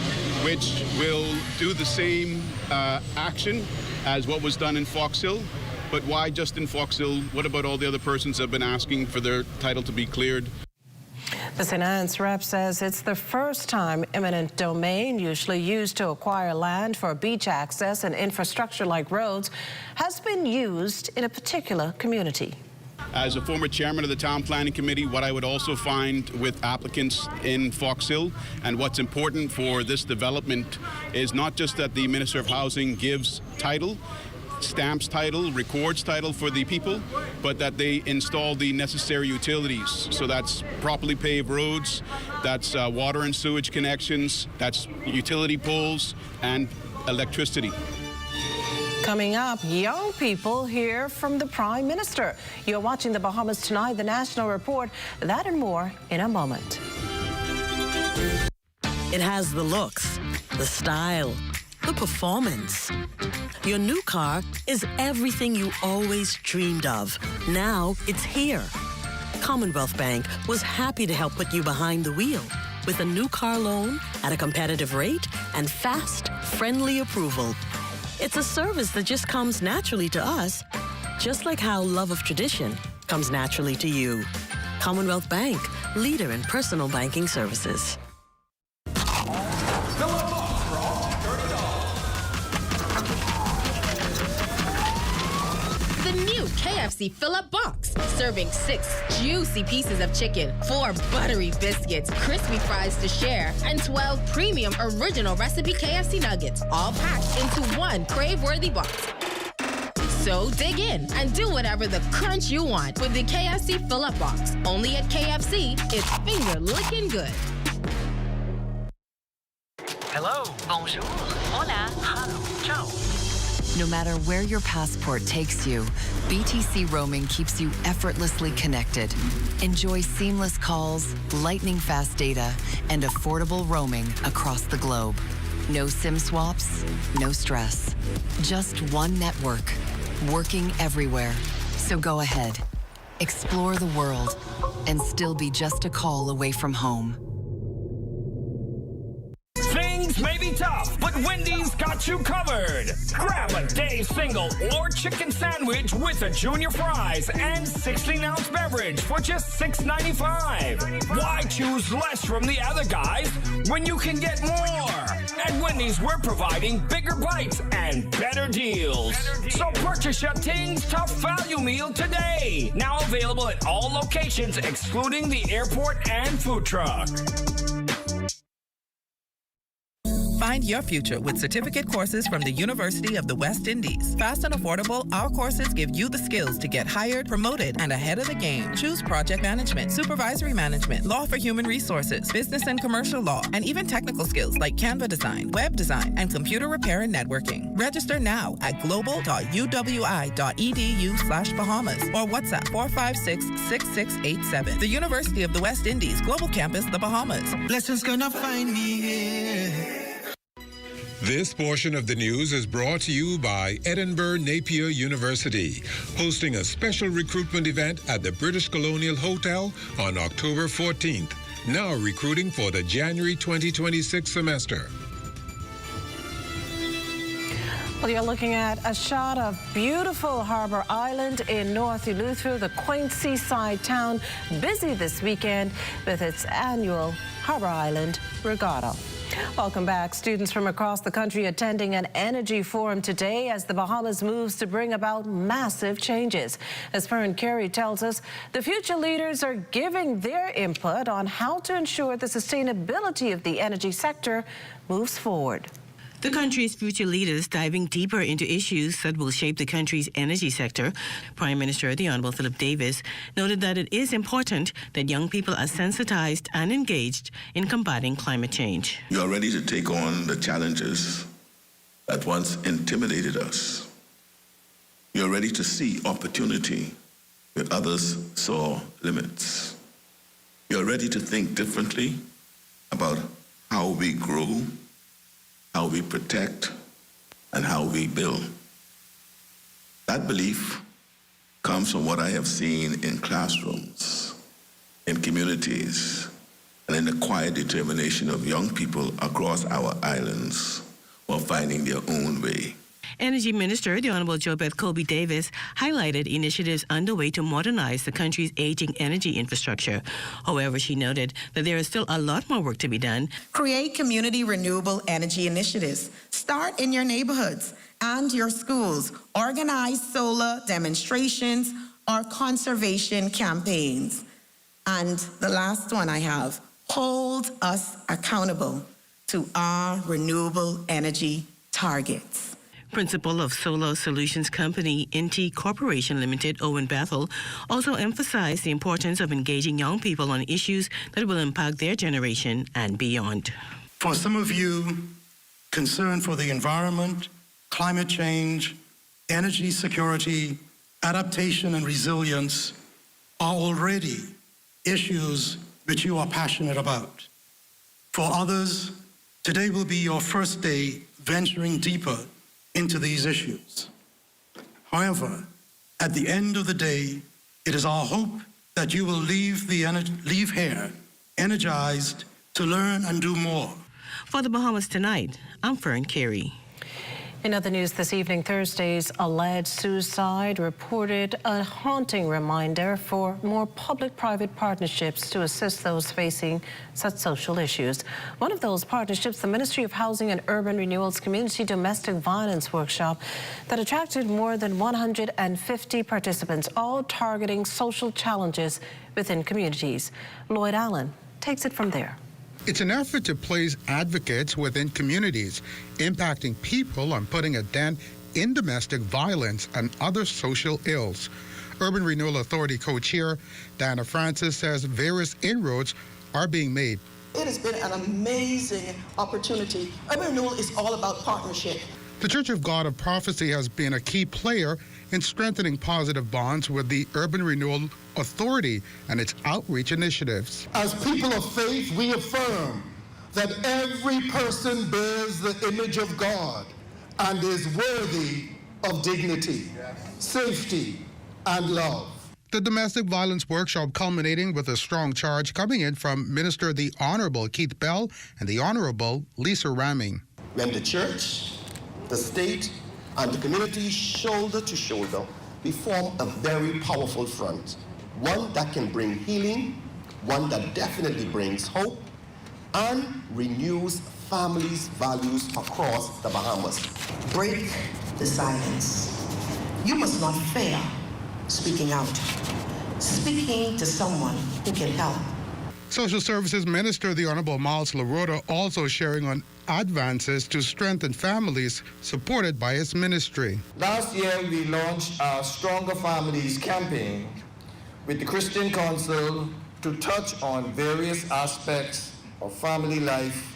which will do the same action as what was done in Fox Hill. But why just in Fox Hill? What about all the other persons that have been asking for their title to be cleared? The St. Anne's rep says it's the first time eminent domain, usually used to acquire land for beach access and infrastructure like roads, has been used in a particular community. As a former chairman of the Town Planning Committee, what I would also find with applicants in Fox Hill and what's important for this development is not just that the Minister of Housing gives title, stamps title, records title for the people, but that they install the necessary utilities. So that's properly paved roads, that's water and sewage connections, that's utility poles and electricity. Coming up, young people hear from the Prime Minister. You're watching the Bahamas Tonight, the National Report. That and more in a moment. It has the looks, the style, the performance. Your new car is everything you always dreamed of. Now it's here. Commonwealth Bank was happy to help put you behind the wheel with a new car loan at a competitive rate and fast, friendly approval. It's a service that just comes naturally to us, just like how love of tradition comes naturally to you. Commonwealth Bank, leader in personal banking services. The new KFC fill-up box, serving 6 juicy pieces of chicken, 4 buttery biscuits, crispy fries to share, and 12 premium original recipe KFC nuggets, all packed into one crave-worthy box. So dig in and do whatever the crunch you want with the KFC fill-up box. Only at KFC, it's finger-licking good. Hello. Bonjour. Hola. Hello. Ciao. No matter where your passport takes you, BTC roaming keeps you effortlessly connected. Enjoy seamless calls, lightning-fast data, and affordable roaming across the globe. No SIM swaps, no stress. Just one network, working everywhere. So go ahead, explore the world, and still be just a call away from home. Things may be tough, but Wendy's got you covered. Grab a day single or chicken sandwich with a junior fries and 16-ounce beverage for just $6.95. Why choose less from the other guys when you can get more? At Wendy's, we're providing bigger bites and better deals. So purchase your Tings Tough Value Meal today. Now available at all locations, excluding the airport and food truck. Find your future with certificate courses from the University of the West Indies. Fast and affordable, our courses give you the skills to get hired, promoted, and ahead of the game. Choose project management, supervisory management, law for human resources, business and commercial law, and even technical skills like Canva design, web design, and computer repair and networking. Register now at global.uwi.edu/Bahamas or WhatsApp 456-6687. The University of the West Indies, Global Campus, the Bahamas. Blessings gonna find me here. This portion of the news is brought to you by Edinburgh Napier University, hosting a special recruitment event at the British Colonial Hotel on October 14th, now recruiting for the January 2026 semester. Well, you're looking at a shot of beautiful Harbor Island in North Eleuthera, the quaint seaside town, busy this weekend with its annual Harbor Island Regatta. Welcome back. Students from across the country attending an energy forum today as the Bahamas moves to bring about massive changes. As Fern Carey tells us, the future leaders are giving their input on how to ensure the sustainability of the energy sector moves forward. The country's future leaders diving deeper into issues that will shape the country's energy sector. Prime Minister the Honorable Philip Davis noted that it is important that young people are sensitized and engaged in combating climate change. You are ready to take on the challenges that once intimidated us. You are ready to see opportunity where others saw limits. You are ready to think differently about how we grow, how we protect, and how we build. That belief comes from what I have seen in classrooms, in communities, and in the quiet determination of young people across our islands while finding their own way. Energy Minister, the Honorable JoBeth Colby Davis, highlighted initiatives underway to modernize the country's aging energy infrastructure. However, she noted that there is still a lot more work to be done. Create community renewable energy initiatives. Start in your neighborhoods and your schools. Organize solar demonstrations or conservation campaigns. And the last one I have, hold us accountable to our renewable energy targets. Principal of Solar Solutions Company, NT Corporation Limited, Owen Bethel, also emphasized the importance of engaging young people on issues that will impact their generation and beyond. For some of you, concern for the environment, climate change, energy security, adaptation, and resilience are already issues which you are passionate about. For others, today will be your first day venturing deeper into these issues. However, at the end of the day, it is our hope that you will leave here energized to learn and do more. For the Bahamas Tonight, I'm Fern Carey. In other news this evening, Thursday's alleged suicide reported a haunting reminder for more public-private partnerships to assist those facing such social issues. One of those partnerships, the Ministry of Housing and Urban Renewal's Community Domestic Violence Workshop that attracted more than 150 participants, all targeting social challenges within communities. Lloyd Allen takes it from there. It's an effort to place advocates within communities, impacting people on putting a dent in domestic violence and other social ills. Urban Renewal Authority co-chair Diana Francis says various inroads are being made. It has been an amazing opportunity. Urban Renewal is all about partnership. The Church of God of Prophecy has been a key player in strengthening positive bonds with the Urban Renewal Authority and its outreach initiatives. As people of faith, we affirm that every person bears the image of God and is worthy of dignity, safety, and love. The domestic violence workshop culminating with a strong charge coming in from Minister the Honorable Keith Bell and the Honorable Lisa Ramming. When the church, the state, and the community shoulder to shoulder, we form a very powerful front. One that can bring healing, one that definitely brings hope, and renews families' values across the Bahamas. Break the silence. You must not fear speaking out, speaking to someone who can help. Social Services Minister the Honorable Miles LaRota also sharing on advances to strengthen families supported by his ministry. Last year we launched our Stronger Families campaign with the Christian Council to touch on various aspects of family life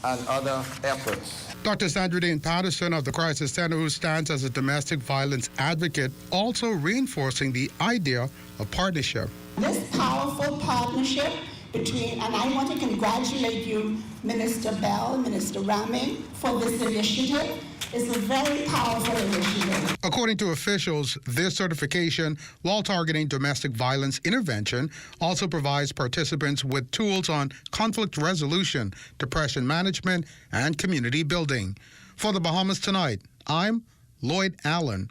and other efforts. Dr. Sandra Dane Patterson of the Crisis Center, who stands as a domestic violence advocate, also reinforcing the idea of partnership. This powerful partnership between, and I want to congratulate you, Minister Bell, Minister Ramming, for this initiative. It's a very powerful initiative. According to officials, this certification, while targeting domestic violence intervention, also provides participants with tools on conflict resolution, depression management, and community building. For the Bahamas Tonight, I'm Lloyd Allen.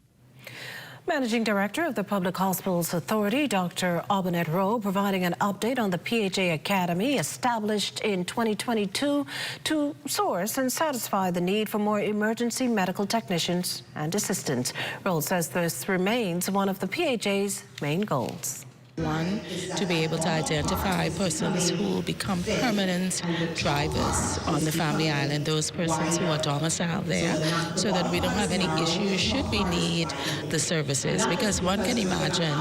Managing Director of the Public Hospitals Authority, Dr. Aubanet Rowe, providing an update on the PHA Academy established in 2022 to source and satisfy the need for more emergency medical technicians and assistants. Rowe says this remains one of the PHA's main goals. One, to be able to identify persons who will become permanent drivers on the Family Island, those persons who are domiciled there, so that we don't have any issues should we need the services. Because one can imagine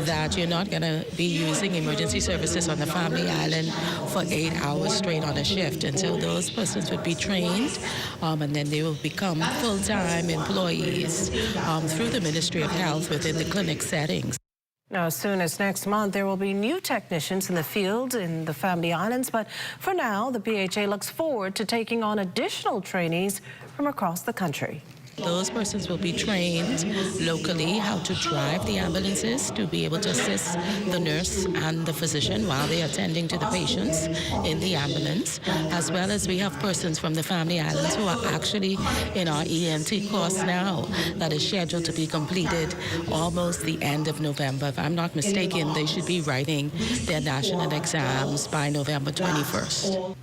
that you're not going to be using emergency services on the Family Island for 8 hours straight on a shift. And so those persons would be trained, and then they will become full-time employees through the Ministry of Health within the clinic settings. Now, as soon as next month, there will be new technicians in the field in the Family Islands. But for now, the PHA looks forward to taking on additional trainees from across the country. Those persons will be trained locally how to drive the ambulances to be able to assist the nurse and the physician while they are attending to the patients in the ambulance, as well as we have persons from the Family Islands who are actually in our EMT course now that is scheduled to be completed almost the end of November. If I'm not mistaken, they should be writing their national exams by November 21st.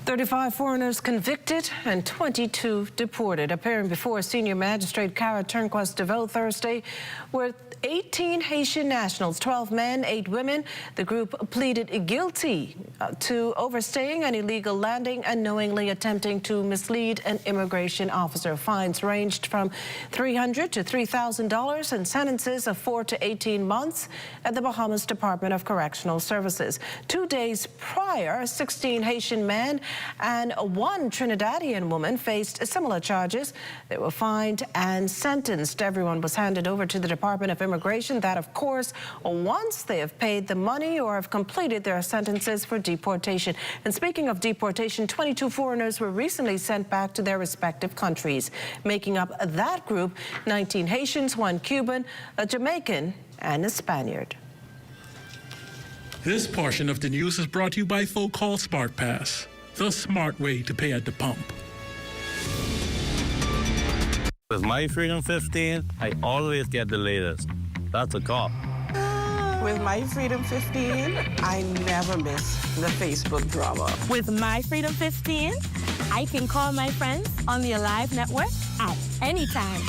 35 foreigners convicted and 22 deported. Appearing before senior magistrate Cara Turnquest DeVoe Thursday were 18 Haitian nationals, 12 men, 8 women. The group pleaded guilty to overstaying an illegal landing and knowingly attempting to mislead an immigration officer. Fines ranged from $300 to $3,000 and sentences of 4 to 18 months at the Bahamas Department of Correctional Services. 2 days prior, a 16 Haitian man And one Trinidadian woman faced similar charges. They were fined and sentenced. Everyone was handed over to the Department of Immigration. That, of course, once they have paid the money or have completed their sentences for deportation. And speaking of deportation, 22 foreigners were recently sent back to their respective countries, making up that group 19 Haitians, 1 Cuban, a Jamaican, and a Spaniard. This portion of the news is brought to you by Folk Call Smart Pass, the smart way to pay at the pump. With my Freedom 15, I always get the latest. That's a cop. With my Freedom 15, I never miss the Facebook drama. With my Freedom 15, I can call my friends on the Alive network at any time.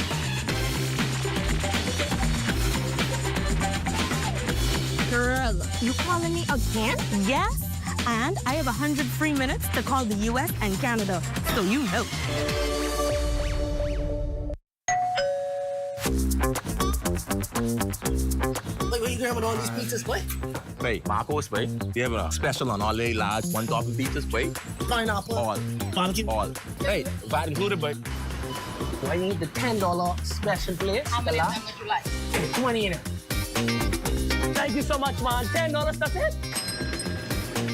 Girl, you calling me again? Yes, and I have 100 free minutes to call the U.S. and Canada, so you know. Wait, where you grabbing all these pizzas, wait? Wait, Marcos, wait. We have a special on all the large one-topping pizzas, wait. Pineapple. All. Pumpkin. All. Hey, VAT included, wait. I need the $10 special plate. How many of them would you like? 20 in it. Thank you so much, man. $10, that's it.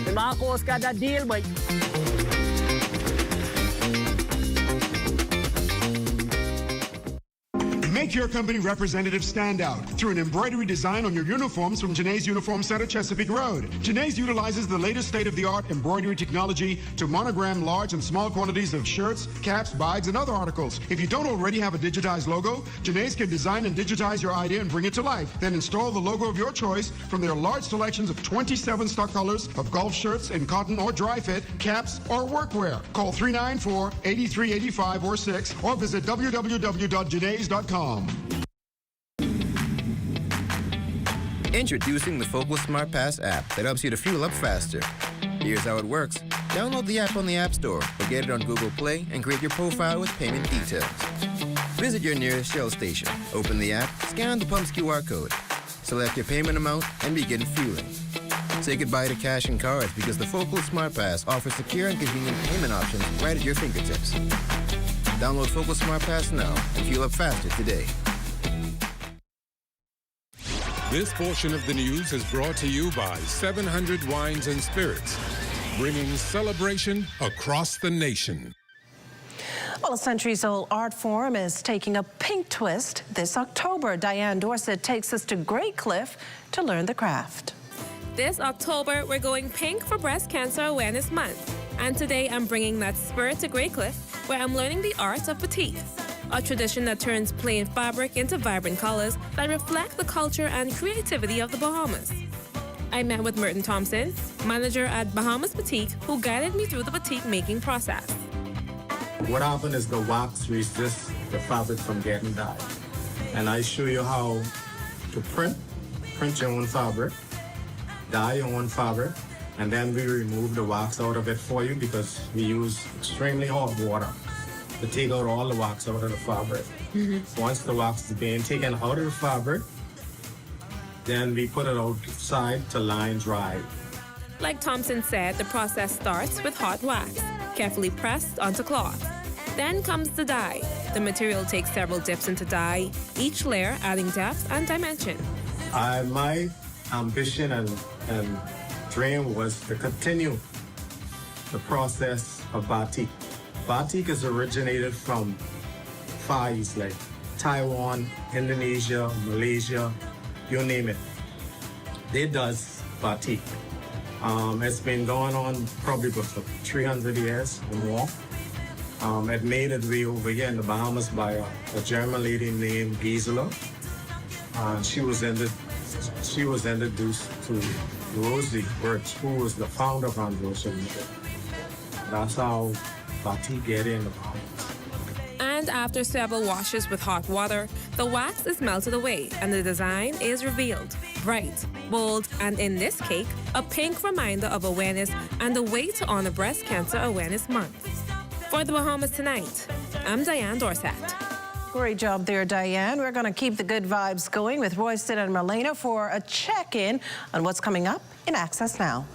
The Marcos got that deal, but... Make your company representative stand out through an embroidery design on your uniforms from Janae's Uniform Center, Chesapeake Road. Janae's utilizes the latest state-of-the-art embroidery technology to monogram large and small quantities of shirts, caps, bags, and other articles. If you don't already have a digitized logo, Janae's can design and digitize your idea and bring it to life. Then install the logo of your choice from their large selections of 27 stock colors of golf shirts in cotton or dry fit, caps, or workwear. Call 394-8385 or 6 or visit www.janaes.com. Introducing the Focal Smart Pass app that helps you to fuel up faster. Here's how it works. Download the app on the App Store or get it on Google Play and create your profile with payment details. Visit your nearest Shell station. Open the app, scan the pump's QR code, select your payment amount, and begin fueling. Say goodbye to cash and cards because the Focal Smart Pass offers secure and convenient payment options right at your fingertips. Download Focal Smart Pass now and fuel up faster today. This portion of the news is brought to you by 700 Wines and Spirits, bringing celebration across the nation. Well, a centuries-old art form is taking a pink twist this October. Diane Dorsett takes us to Great Cliff to learn the craft. This October, we're going pink for Breast Cancer Awareness Month. And today, I'm bringing that spirit to Great Cliff, where I'm learning the art of batik, a tradition that turns plain fabric into vibrant colors that reflect the culture and creativity of the Bahamas. I met with Merton Thompson, manager at Bahamas Batik, who guided me through the batik making process. What happened is the wax resists the fabric from getting dyed. And I show you how to print your own fabric, dye your own fabric, and then we remove the wax out of it for you because we use extremely hot water to take out all the wax out of the fabric. Once the wax is being taken out of the fabric, then we put it outside to line dry. Like Thompson said, the process starts with hot wax, carefully pressed onto cloth. Then comes the dye. The material takes several dips into dye, each layer adding depth and dimension. My ambition and dream was to continue the process of batik. Batik is originated from Far East, like Taiwan, Indonesia, Malaysia, you name it. They does batik. It's been going on probably for 300 years or more. It made its way over here in the Bahamas by a German lady named Gisela. She was introduced to Rosie Birch, who was the founder of Ambrosia. That's how batik get in the Bahamas. And after several washes with hot water, the wax is melted away and the design is revealed. Bright, bold, and in this cake, a pink reminder of awareness and a way to honor Breast Cancer Awareness Month. For the Bahamas Tonight, I'm Diane Dorsett. Great job there, Diane. We're going to keep the good vibes going with Royston and Marlena for a check-in on what's coming up in Access Now.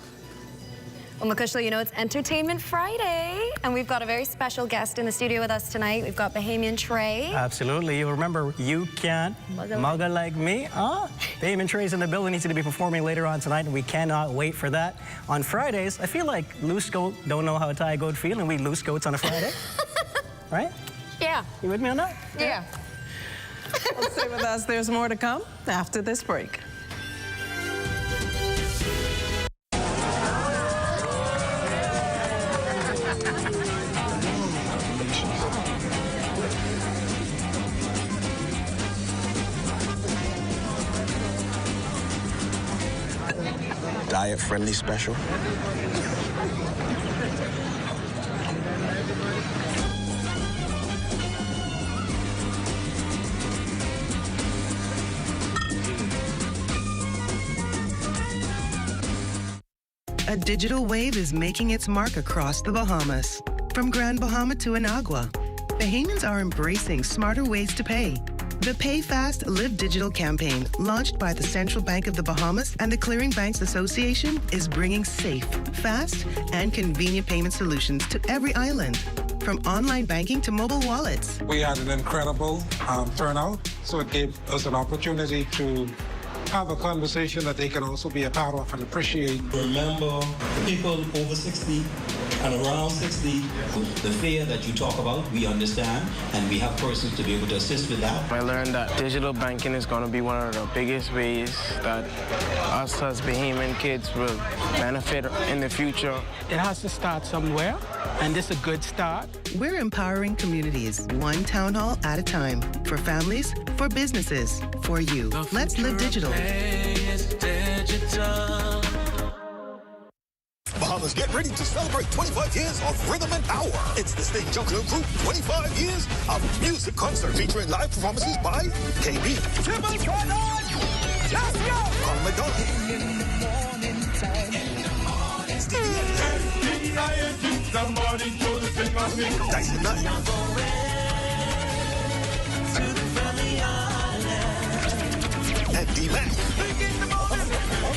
Well, Makushla, you know it's Entertainment Friday, and we've got a very special guest in the studio with us tonight. We've got Bahamian Trey. Absolutely. You remember, you can't mugga like me. Bahamian Trey's in the building. He's going to be performing later on tonight, and we cannot wait for that. On Fridays, I feel like loose goat don't know how a tie goat feel, and we loose goats on a Friday. Right? Yeah. You with me on that? Yeah. Well, stay with us. There's more to come after this break. Diet-friendly special. A digital wave is making its mark across the Bahamas. From Grand Bahama to Anagua, Bahamians are embracing smarter ways to pay. The Pay Fast, Live Digital campaign, launched by the Central Bank of the Bahamas and the Clearing Banks Association, is bringing safe, fast, and convenient payment solutions to every island, from online banking to mobile wallets. We had an incredible turnout, so it gave us an opportunity to have a conversation that they can also be a part of and appreciate. Remember, people over 60 and around 60, the fear that you talk about, we understand, and we have persons to be able to assist with that. I learned that digital banking is going to be one of the biggest ways that us as Bahamian kids will benefit in the future. It has to start somewhere, and this is a good start. We're empowering communities, one town hall at a time, for families, for businesses, for you. Let's live digital. Bahamas, get ready to celebrate 25 years of Rhythm and Power. It's the State Jungle Group 25 years of music concert featuring live performances by KB, Carl McDonald, Dyson Knight, and D-Mac.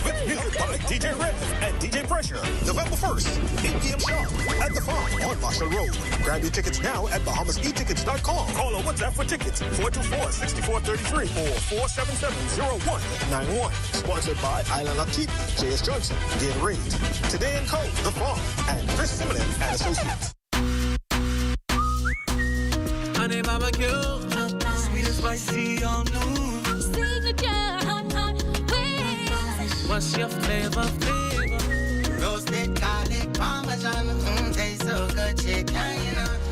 With music by DJ Red and DJ Pressure. November 1st, 8 p.m. sharp at the Farm on Marshall Road. Grab your tickets now at BahamasEtickets.com. Call or WhatsApp for tickets 424-6433 or 477-0191. Sponsored by Island Up Cheap, J.S. Johnson, Gatorade, Today & Co., The Farm, and Chris Simmons and Associates. Honey barbecue, sweet and spicy on noon. Signature hot wings. What's your flavor? Roasted garlic parmesan, tastes so good, chicken.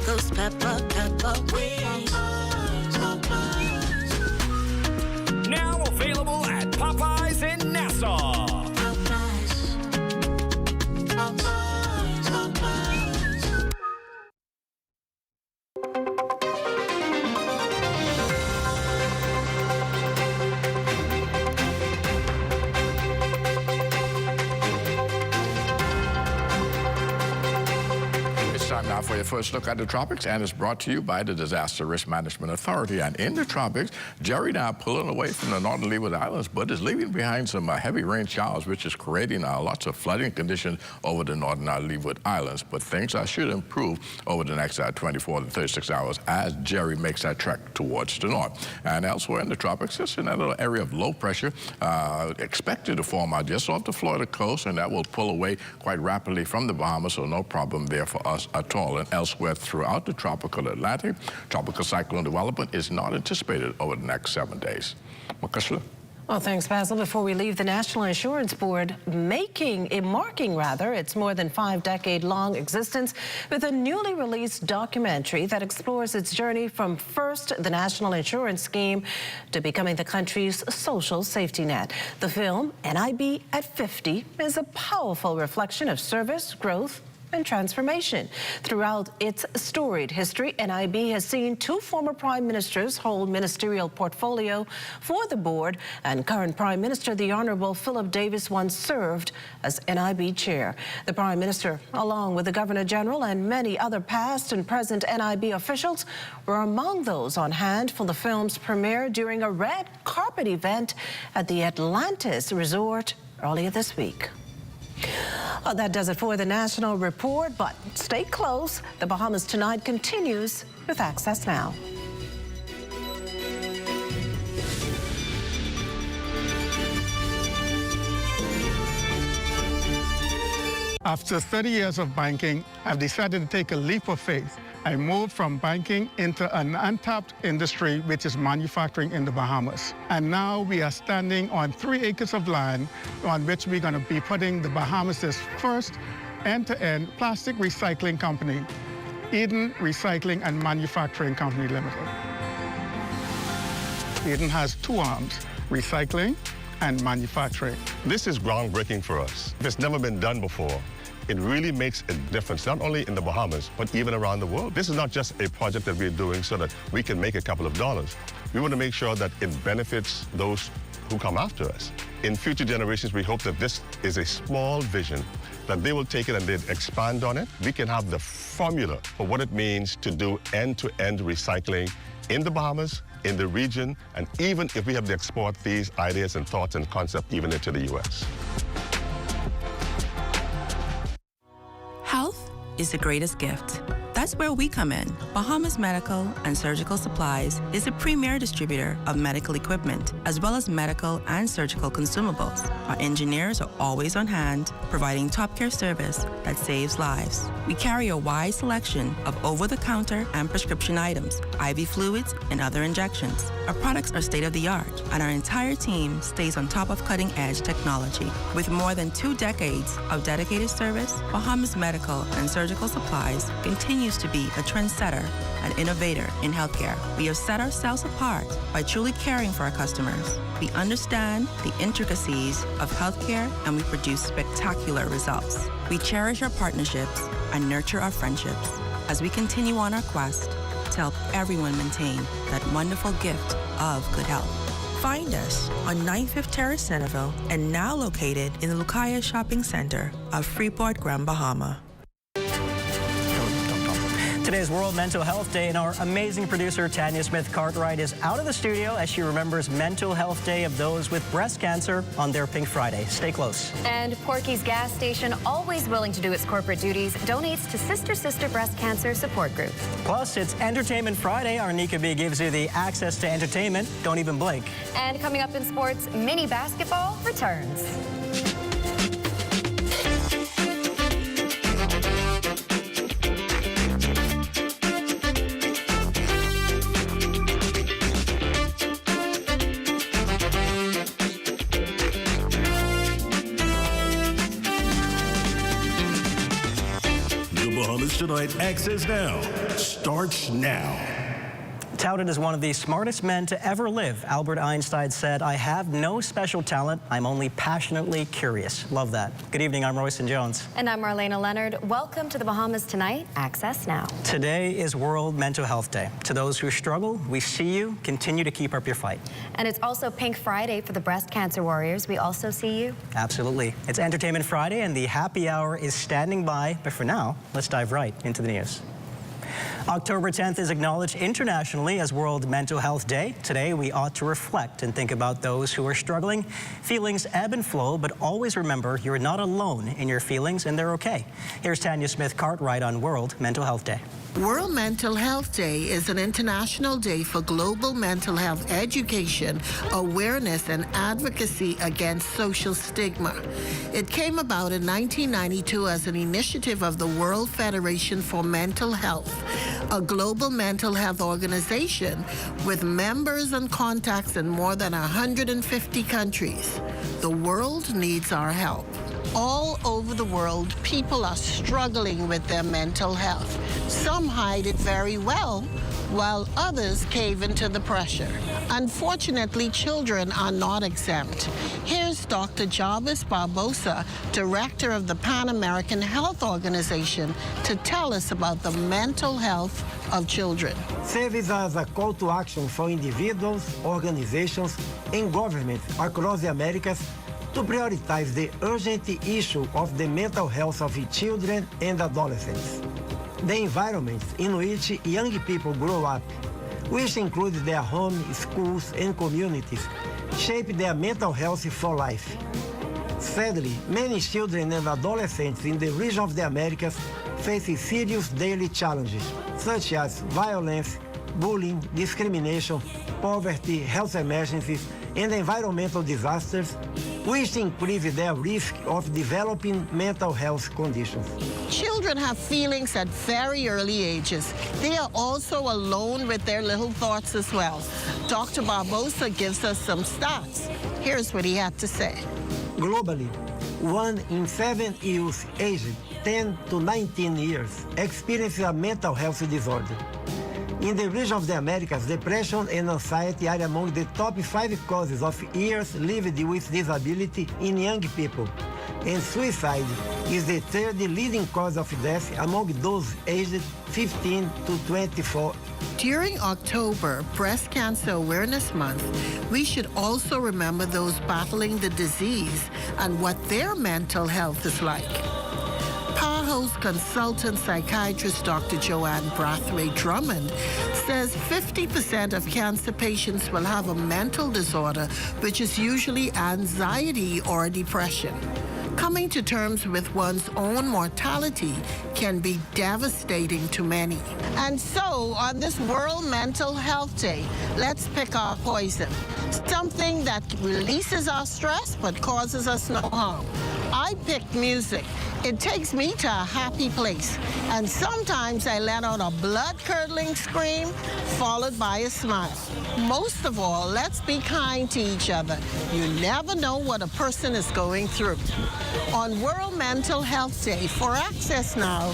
Those pepper wings. Now available at Popeyes in Nassau. Time now for your first look at the tropics, and it's brought to you by the Disaster Risk Management Authority. And in the tropics, Jerry now pulling away from the northern Leeward Islands, but is leaving behind some heavy rain showers, which is creating lots of flooding conditions over the northern Leeward Islands. But things should improve over the next 24 to 36 hours as Jerry makes that trek towards the north. And elsewhere in the tropics, just in that little area of low pressure expected to form out just off the Florida coast, and that will pull away quite rapidly from the Bahamas, so no problem there for us at all. And elsewhere throughout the tropical Atlantic, tropical cyclone development is not anticipated over the next 7 days. Makushla. Well, thanks, Basil. Before we leave, the National Insurance Board marking its more than 5-decade-long existence with a newly released documentary that explores its journey from first the National Insurance Scheme to becoming the country's social safety net. The film, NIB at 50, is a powerful reflection of service, growth, and transformation. Throughout its storied history, NIB has seen 2 former prime ministers hold ministerial portfolio for the board, and current Prime Minister, the Honorable Philip Davis, once served as NIB chair. The Prime Minister, along with the Governor General and many other past and present NIB officials, were among those on hand for the film's premiere during a red carpet event at the Atlantis Resort earlier this week. Well, that does it for the National Report, but stay close. The Bahamas Tonight continues with Access Now. After 30 years of banking, I've decided to take a leap of faith. I moved from banking into an untapped industry, which is manufacturing in the Bahamas. And now we are standing on 3 acres of land on which we're going to be putting the Bahamas' first end-to-end plastic recycling company, Eden Recycling and Manufacturing Company Limited. Eden has 2 arms, recycling and manufacturing. This is groundbreaking for us. It's never been done before. It really makes a difference, not only in the Bahamas, but even around the world. This is not just a project that we're doing so that we can make a couple of dollars. We want to make sure that it benefits those who come after us. In future generations, we hope that this is a small vision, that they will take it and they'll expand on it. We can have the formula for what it means to do end-to-end recycling in the Bahamas, in the region, and even if we have to export these ideas and thoughts and concepts even into the U.S. Health is the greatest gift. That's where we come in. Bahamas Medical and Surgical Supplies is a premier distributor of medical equipment, as well as medical and surgical consumables. Our engineers are always on hand, providing top care service that saves lives. We carry a wide selection of over-the-counter and prescription items, IV fluids, and other injections. Our products are state-of-the-art, and our entire team stays on top of cutting-edge technology. With more than 2 decades of dedicated service, Bahamas Medical and Surgical Supplies continues to be a trendsetter and innovator in healthcare. We have set ourselves apart by truly caring for our customers. We understand the intricacies of healthcare, and we produce spectacular results. We cherish our partnerships and nurture our friendships as we continue on our quest to help everyone maintain that wonderful gift of good health. Find us on 95th Terrace, Centerville, and now located in the Lucaya Shopping Center of Freeport, Grand Bahama. Today is World Mental Health Day, and our amazing producer, Tanya Smith-Cartwright, is out of the studio as she remembers Mental Health Day of those with breast cancer on their Pink Friday. Stay close. And Porky's gas station, always willing to do its corporate duties, donates to Sister Breast Cancer Support Group. Plus, it's Entertainment Friday. Our Nika B gives you the access to entertainment. Don't even blink. And coming up in sports, mini basketball returns. Bahamas Tonight Access Now starts now. Touted as one of the smartest men to ever live, Albert Einstein said, "I have no special talent. I'm only passionately curious." Love that. Good evening. I'm Royson Jones. And I'm Marlena Leonard. Welcome to the Bahamas Tonight Access Now. Today is World Mental Health Day. To those who struggle, we see you. Continue to keep up your fight. And it's also Pink Friday for the breast cancer warriors. We also see you. Absolutely. It's Entertainment Friday, and the happy hour is standing by. But for now, let's dive right into the news. October 10th is acknowledged internationally as World Mental Health Day. Today, we ought to reflect and think about those who are struggling. Feelings ebb and flow, but always remember you're not alone in your feelings, and they're okay. Here's Tanya Smith-Cartwright on World Mental Health Day. World Mental Health Day is an international day for global mental health education, awareness, and advocacy against social stigma. It came about in 1992 as an initiative of the World Federation for Mental Health, a global mental health organization with members and contacts in more than 150 countries. The world needs our help. All over the world, people are struggling with their mental health. Some hide it very well, while others cave into the pressure. Unfortunately, children are not exempt. Here's Dr. Jarvis Barbosa, Director of the Pan American Health Organization, to tell us about the mental health of children. Serves as a call to action for individuals, organizations, and governments across the Americas to prioritize the urgent issue of the mental health of children and adolescents. The environments in which young people grow up, which include their home, schools, and communities, shape their mental health for life. Sadly, many children and adolescents in the region of the Americas face serious daily challenges, such as violence, bullying, discrimination, poverty, health emergencies, and environmental disasters, which increase their risk of developing mental health conditions. Children have feelings at very early ages. They are also alone with their little thoughts as well. Dr. Barbosa gives us some stats. Here's what he had to say. Globally, 1 in 7 youth aged 10 to 19 years experiences a mental health disorder. In the region of the Americas, depression and anxiety are among the top 5 causes of years lived with disability in young people. And suicide is the third leading cause of death among those aged 15 to 24. During October, Breast Cancer Awareness Month, we should also remember those battling the disease and what their mental health is like. PAHO's consultant psychiatrist, Dr. Joanne Brathwaite Drummond, says 50% of cancer patients will have a mental disorder, which is usually anxiety or depression. Coming to terms with one's own mortality can be devastating to many. And so, on this World Mental Health Day, let's pick our poison. Something that releases our stress but causes us no harm. I picked music. It takes me to a happy place. And sometimes I let out a blood-curdling scream followed by a smile. Most of all, let's be kind to each other. You never know what a person is going through. On World Mental Health Day, for Access Now,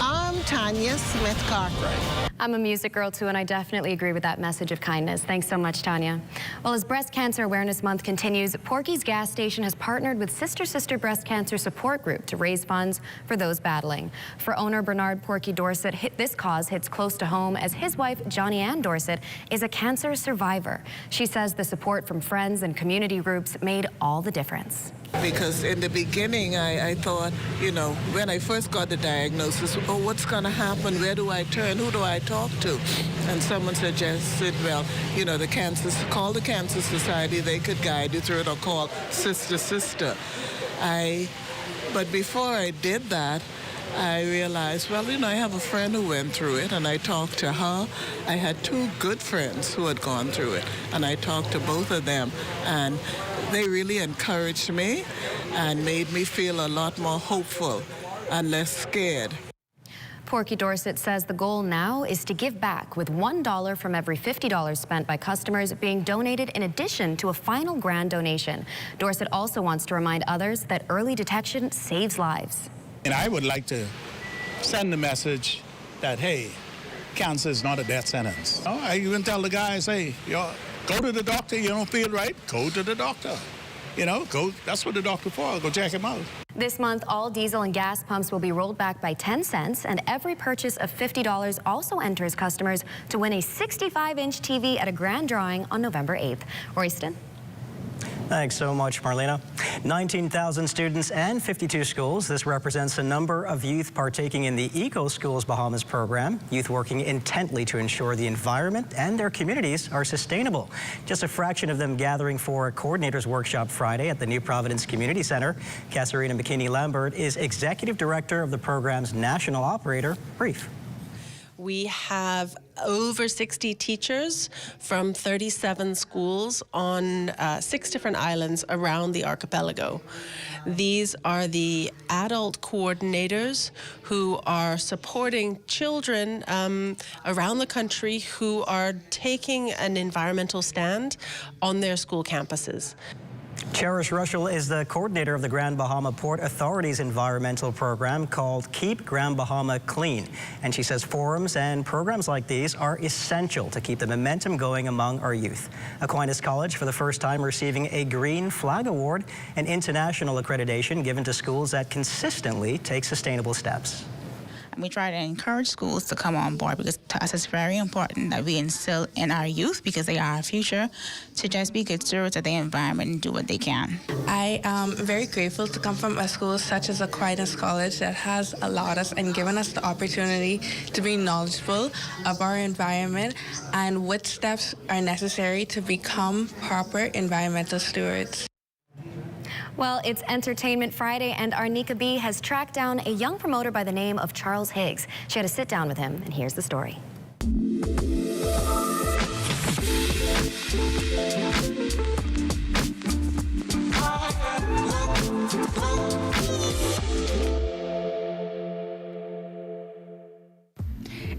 I'm Tanya Smith-Cartwright. I'm a music girl too, and I definitely agree with that message of kindness. Thanks so much, Tanya. Well, as Breast Cancer Awareness Month continues, Porky's Gas Station has partnered with Sister Sister Breast Cancer Support Group to raise funds for those battling. For owner Bernard Porky Dorset, this cause hits close to home as his wife, Johnny Ann Dorset, is a cancer survivor. She says the support from friends and community groups made all the difference. Because in the beginning, I thought, you know, when I first got the diagnosis, oh, what's going to happen? Where do I turn? Who do I talk to? And someone suggested, well, you know, call the Cancer Society. They could guide you through it, or call Sister Sister. But before I did that, I realized, well, you know, I have a friend who went through it, and I talked to her. I had 2 good friends who had gone through it, and I talked to both of them, and they really encouraged me and made me feel a lot more hopeful and less scared. Porky Dorset says the goal now is to give back, with $1 from every $50 spent by customers being donated in addition to a final grand donation. Dorset also wants to remind others that early detection saves lives. And I would like to send the message that, hey, cancer is not a death sentence. I even tell the guys, hey, go to the doctor. You don't feel right? Go to the doctor. You know, that's what the doctor for. Go check him out. This month, all diesel and gas pumps will be rolled back by 10 cents, and every purchase of $50 also enters customers to win a 65-inch TV at a grand drawing on November 8th. Royston? Thanks so much, Marlena. 19,000 students and 52 schools. This represents the number of youth partaking in the Eco Schools Bahamas program. Youth working intently to ensure the environment and their communities are sustainable. Just a fraction of them gathering for a coordinators workshop Friday at the New Providence Community Center. Kasarina McKinney-Lambert is executive director of the program's national operator. Brief. We have over 60 teachers from 37 schools on 6 different islands around the archipelago. These are the adult coordinators who are supporting children around the country who are taking an environmental stand on their school campuses. Cherish Russell is the coordinator of the Grand Bahama Port Authority's environmental program called Keep Grand Bahama Clean. And she says forums and programs like these are essential to keep the momentum going among our youth. Aquinas College, for the first time, receiving a Green Flag Award, an international accreditation given to schools that consistently take sustainable steps. We try to encourage schools to come on board, because to us it's very important that we instill in our youth, because they are our future, to just be good stewards of the environment and do what they can. I am very grateful to come from a school such as Aquinas College that has allowed us and given us the opportunity to be knowledgeable of our environment and what steps are necessary to become proper environmental stewards. Well, it's Entertainment Friday, and our Nika B has tracked down a young promoter by the name of Charles Higgs. She had a sit down with him, and here's the story.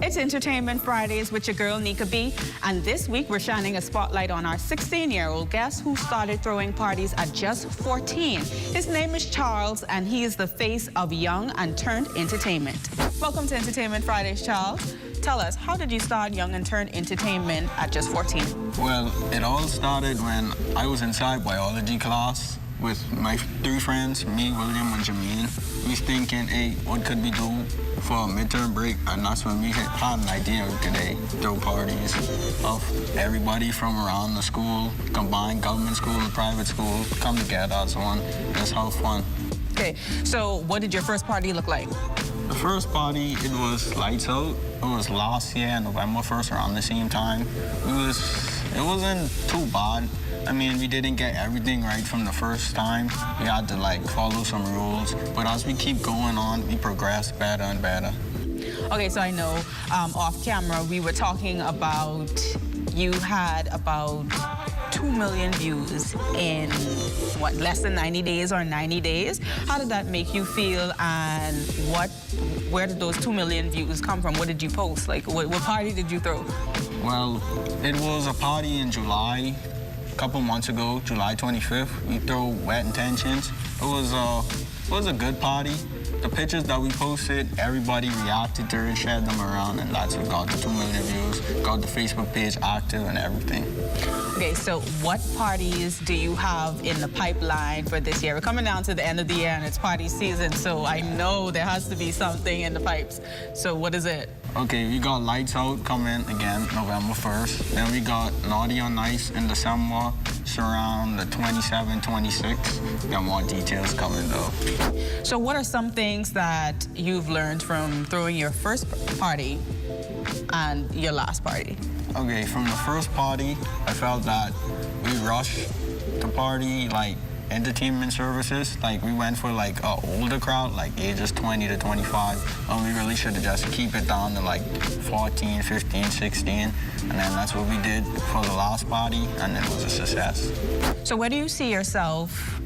It's Entertainment Fridays with your girl, Nika B. And this week, we're shining a spotlight on our 16-year-old guest who started throwing parties at just 14. His name is Charles, and he is the face of Young and Turned Entertainment. Welcome to Entertainment Fridays, Charles. Tell us, how did you start Young and Turned Entertainment at just 14? Well, it all started when I was inside biology class with my 3 friends, me, William, and Jameen. We was thinking, hey, what could we do for a midterm break? And that's when we had an idea we could throw parties of everybody from around the school, combined government school and private school, come together as one, just have fun. Okay, so what did your first party look like? The first party, it was lights out. It was last year, November 1st, around the same time. It wasn't too bad. I mean, we didn't get everything right from the first time. We had to, like, follow some rules. But as we keep going on, we progress better and better. Okay, so I know off camera we were talking about you had about 2 million views in, what, less than 90 days or 90 days? How did that make you feel, and where did those 2 million views come from? What did you post? Like, what party did you throw? Well, it was a party in July. A couple months ago, July 25th, we threw Wet Intentions. It was a good party. The pictures that we posted, everybody reacted to it, shared them around, and that's what got the 2 million views, got the Facebook page active and everything. Okay, so what parties do you have in the pipeline for this year? We're coming down to the end of the year and it's party season, so I know there has to be something in the pipes. So what is it? Okay, we got Lights Out coming again, November 1st. Then we got Naughty on Ice in December. It's around the 27th, 26th. Got more details coming though. So what are some things that you've learned from throwing your first party and your last party? Okay, from the first party, I felt that we rushed the party, like, entertainment services. Like, we went for, like, an older crowd, like ages 20 to 25. And we really should have just keep it down to, like, 14, 15, 16. And then that's what we did for the last party, and it was a success. So where do you see yourself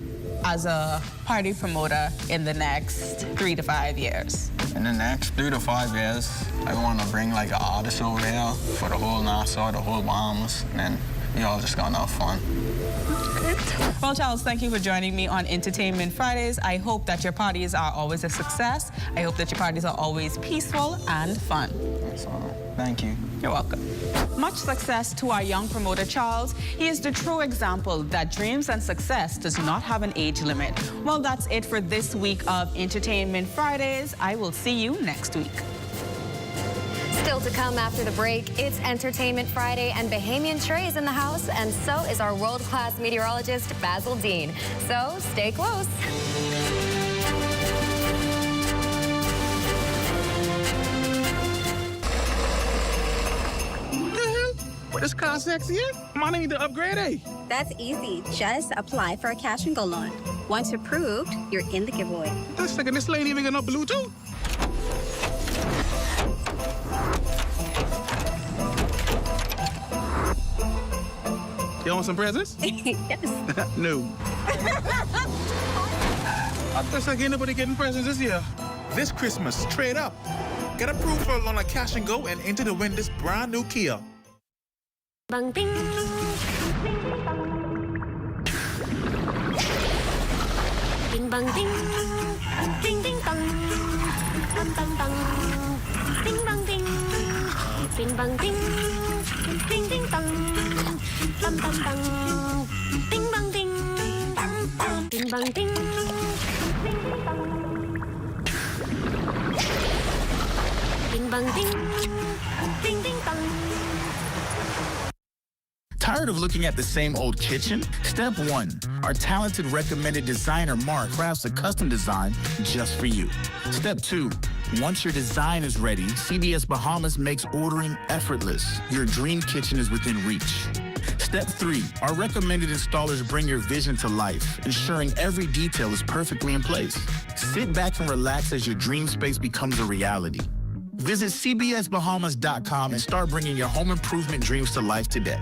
as a party promoter in the next 3 to 5 years? In the next 3 to 5 years, I want to bring, like, an artist over here for the whole Nassau, the whole Bahamas, and then we all just gonna have fun. Well, Charles, thank you for joining me on Entertainment Fridays. I hope that your parties are always a success. I hope that your parties are always peaceful and fun. That's all. Thank you. You're welcome. Much success to our young promoter, Charles. He is the true example that dreams and success does not have an age limit. Well, that's it for this week of Entertainment Fridays. I will see you next week. Still to come after the break, it's Entertainment Friday, and Bahamian Trey is in the house, and so is our world-class meteorologist, Basil Dean. So stay close. What is car sexy yet? I need to upgrade, eh? That's easy. Just apply for a cash and go loan. Once approved, you're in the giveaway. This second, this lane even got no Bluetooth. You want some presents? Yes. No. I thought like ain't nobody getting presents this year. This Christmas, trade up. Get approved for a loan on Cash and Go and enter to win this brand new Kia. Bang ding. Ding bang ding. Ding ding dong. Bang bang bang. Ding bang ding. Ding bang ding. Ding ding dong. Bang bang bang. Ding bang ding. Ding bang ding. Ding bang ding. Ding ding dong. Tired of looking at the same old kitchen? Step 1. Our talented recommended designer Mark crafts a custom design just for you. Step 2. Once your design is ready, CBS Bahamas makes ordering effortless. Your dream kitchen is within reach. Step 3, our recommended installers bring your vision to life, ensuring every detail is perfectly in place. Sit back and relax as your dream space becomes a reality. Visit cbsbahamas.com and start bringing your home improvement dreams to life today.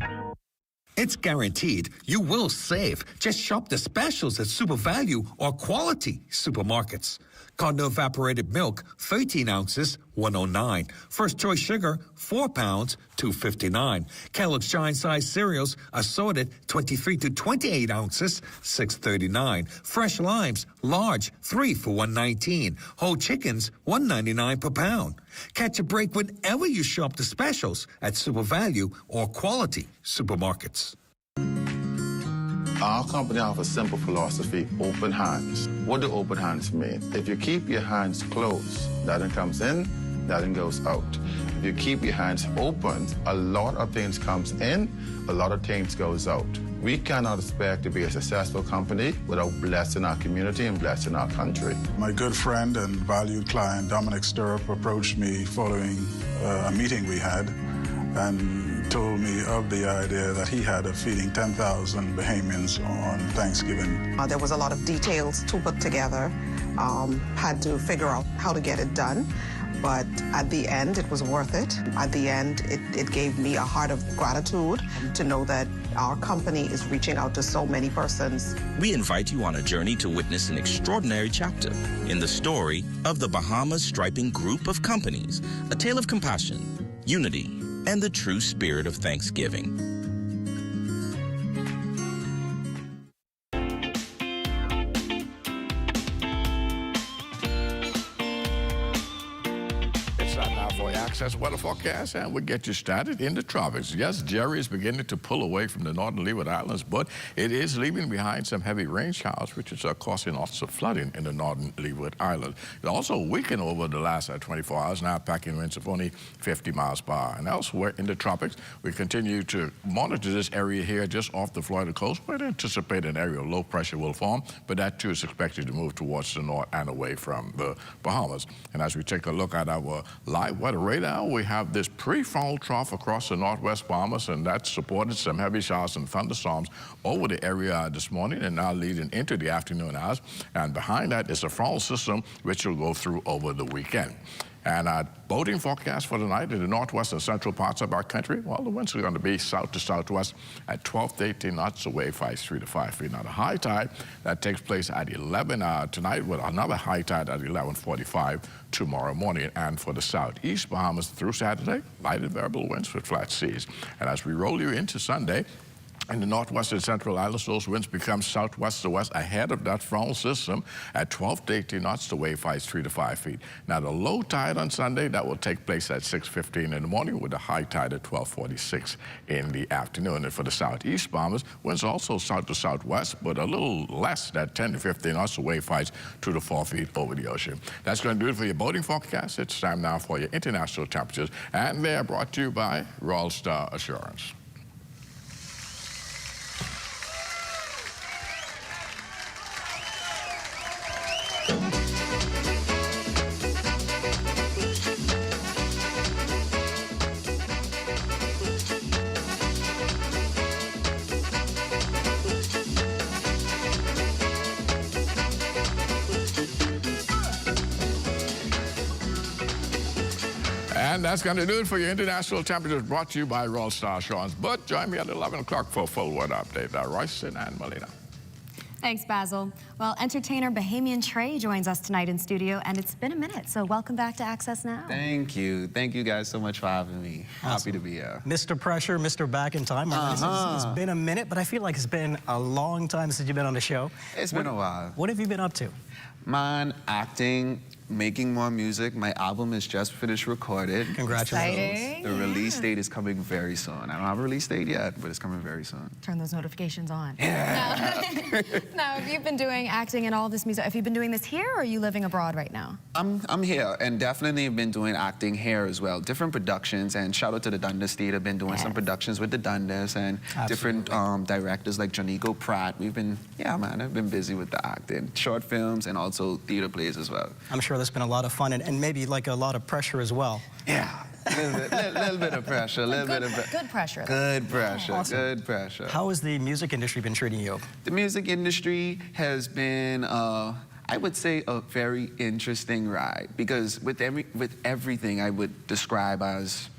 It's guaranteed you will save. Just shop the specials at Super Value or Quality Supermarkets. Condor evaporated milk, 13 ounces, $1.09. First choice sugar, 4 pounds, $2.59. Kellogg's giant size cereals, assorted, 23 to 28 ounces, $6.39. Fresh limes, large, 3 for $1.19. Whole chickens, $1.99 per pound. Catch a break whenever you shop the specials at Super Value or Quality Supermarkets. Our company offers a simple philosophy, open hands. What do open hands mean? If you keep your hands closed, nothing comes in, nothing goes out. If you keep your hands open, a lot of things comes in, a lot of things goes out. We cannot expect to be a successful company without blessing our community and blessing our country. My good friend and valued client, Dominic Stirrup, approached me following a meeting we had and told me of the idea that he had of feeding 10,000 Bahamians on Thanksgiving. There was a lot of details to put together, had to figure out how to get it done. But at the end, it was worth it. At the end, it gave me a heart of gratitude to know that our company is reaching out to so many persons. We invite you on a journey to witness an extraordinary chapter in the story of the Bahamas Striping Group of Companies, a tale of compassion, unity, and the true spirit of Thanksgiving. Access weather forecast, and we'll get you started in the tropics. Yes, Jerry is beginning to pull away from the northern Leeward Islands, but it is leaving behind some heavy rain showers, which is causing lots of flooding in the northern Leeward Islands. It also weakened over the last 24 hours, now packing winds of only 50 miles per hour. And elsewhere in the tropics, we continue to monitor this area here just off the Florida coast, where they anticipate an area of low pressure will form, but that too is expected to move towards the north and away from the Bahamas. And as we take a look at our live weather radar, we have this pre-fall trough across the northwest Bahamas, and that supported some heavy showers and thunderstorms over the area this morning and now leading into the afternoon hours. And behind that is a fall system which will go through over the weekend. And our boating forecast for tonight in the northwest and central parts of our country, well, the winds are going to be south to southwest at 12 to 18 knots, the wave height 3 to 5 feet. Now, the high tide, that takes place at 11 tonight, with another high tide at 11:45 tomorrow morning. And for the southeast Bahamas through Saturday, light and variable winds with flat seas. And as we roll you into Sunday, in the northwest and central islands, those winds become southwest to west ahead of that frontal system at 12 to 18 knots, the wave height 3 to 5 feet. Now, the low tide on Sunday, that will take place at 6:15 in the morning with a high tide at 12:46 in the afternoon. And for the southeast Bahamas, winds also south to southwest, but a little less, that 10 to 15 knots, the wave heights 2 to 4 feet over the ocean. That's going to do it for your boating forecast. It's time now for your international temperatures, and they are brought to you by Royal Star Assurance. And that's going to do it for your international temperatures, brought to you by Royal Star Assurance. But join me at 11 o'clock for a full weather update. Royston and Melina. Thanks, Basil. Well, entertainer Bahamian Trey joins us tonight in studio, and it's been a minute, so welcome back to Access Now. Thank you. Thank you guys so much for having me. Awesome. Happy to be here. Mr. Pressure, Mr. Back in Time. It's been a minute, but I feel like it's been a long time since you've been on the show. It's been a while. What have you been up to? Man, acting, making more music. My album is just finished recorded. Congratulations. Exciting. The release date is coming very soon. I don't have a release date yet, but it's coming very soon. Turn those notifications on. Yeah. Now, have you been doing acting and all this music? Have you been doing this here, or are you living abroad right now? I'm here, and definitely have been doing acting here as well. Different productions, and shout out to the Dundas Theater. I've been doing some productions with the Dundas and different directors like Janico Pratt. We've been, I've been busy with the acting. Short films and also theater plays as well. I'm sure there's been a lot of fun and maybe like a lot of pressure as well. Yeah. little bit of pressure, Good pressure. Good pressure, Awesome. good pressure. How has the music industry been treating you? The music industry has been, I would say, a very interesting ride because with everything I would describe as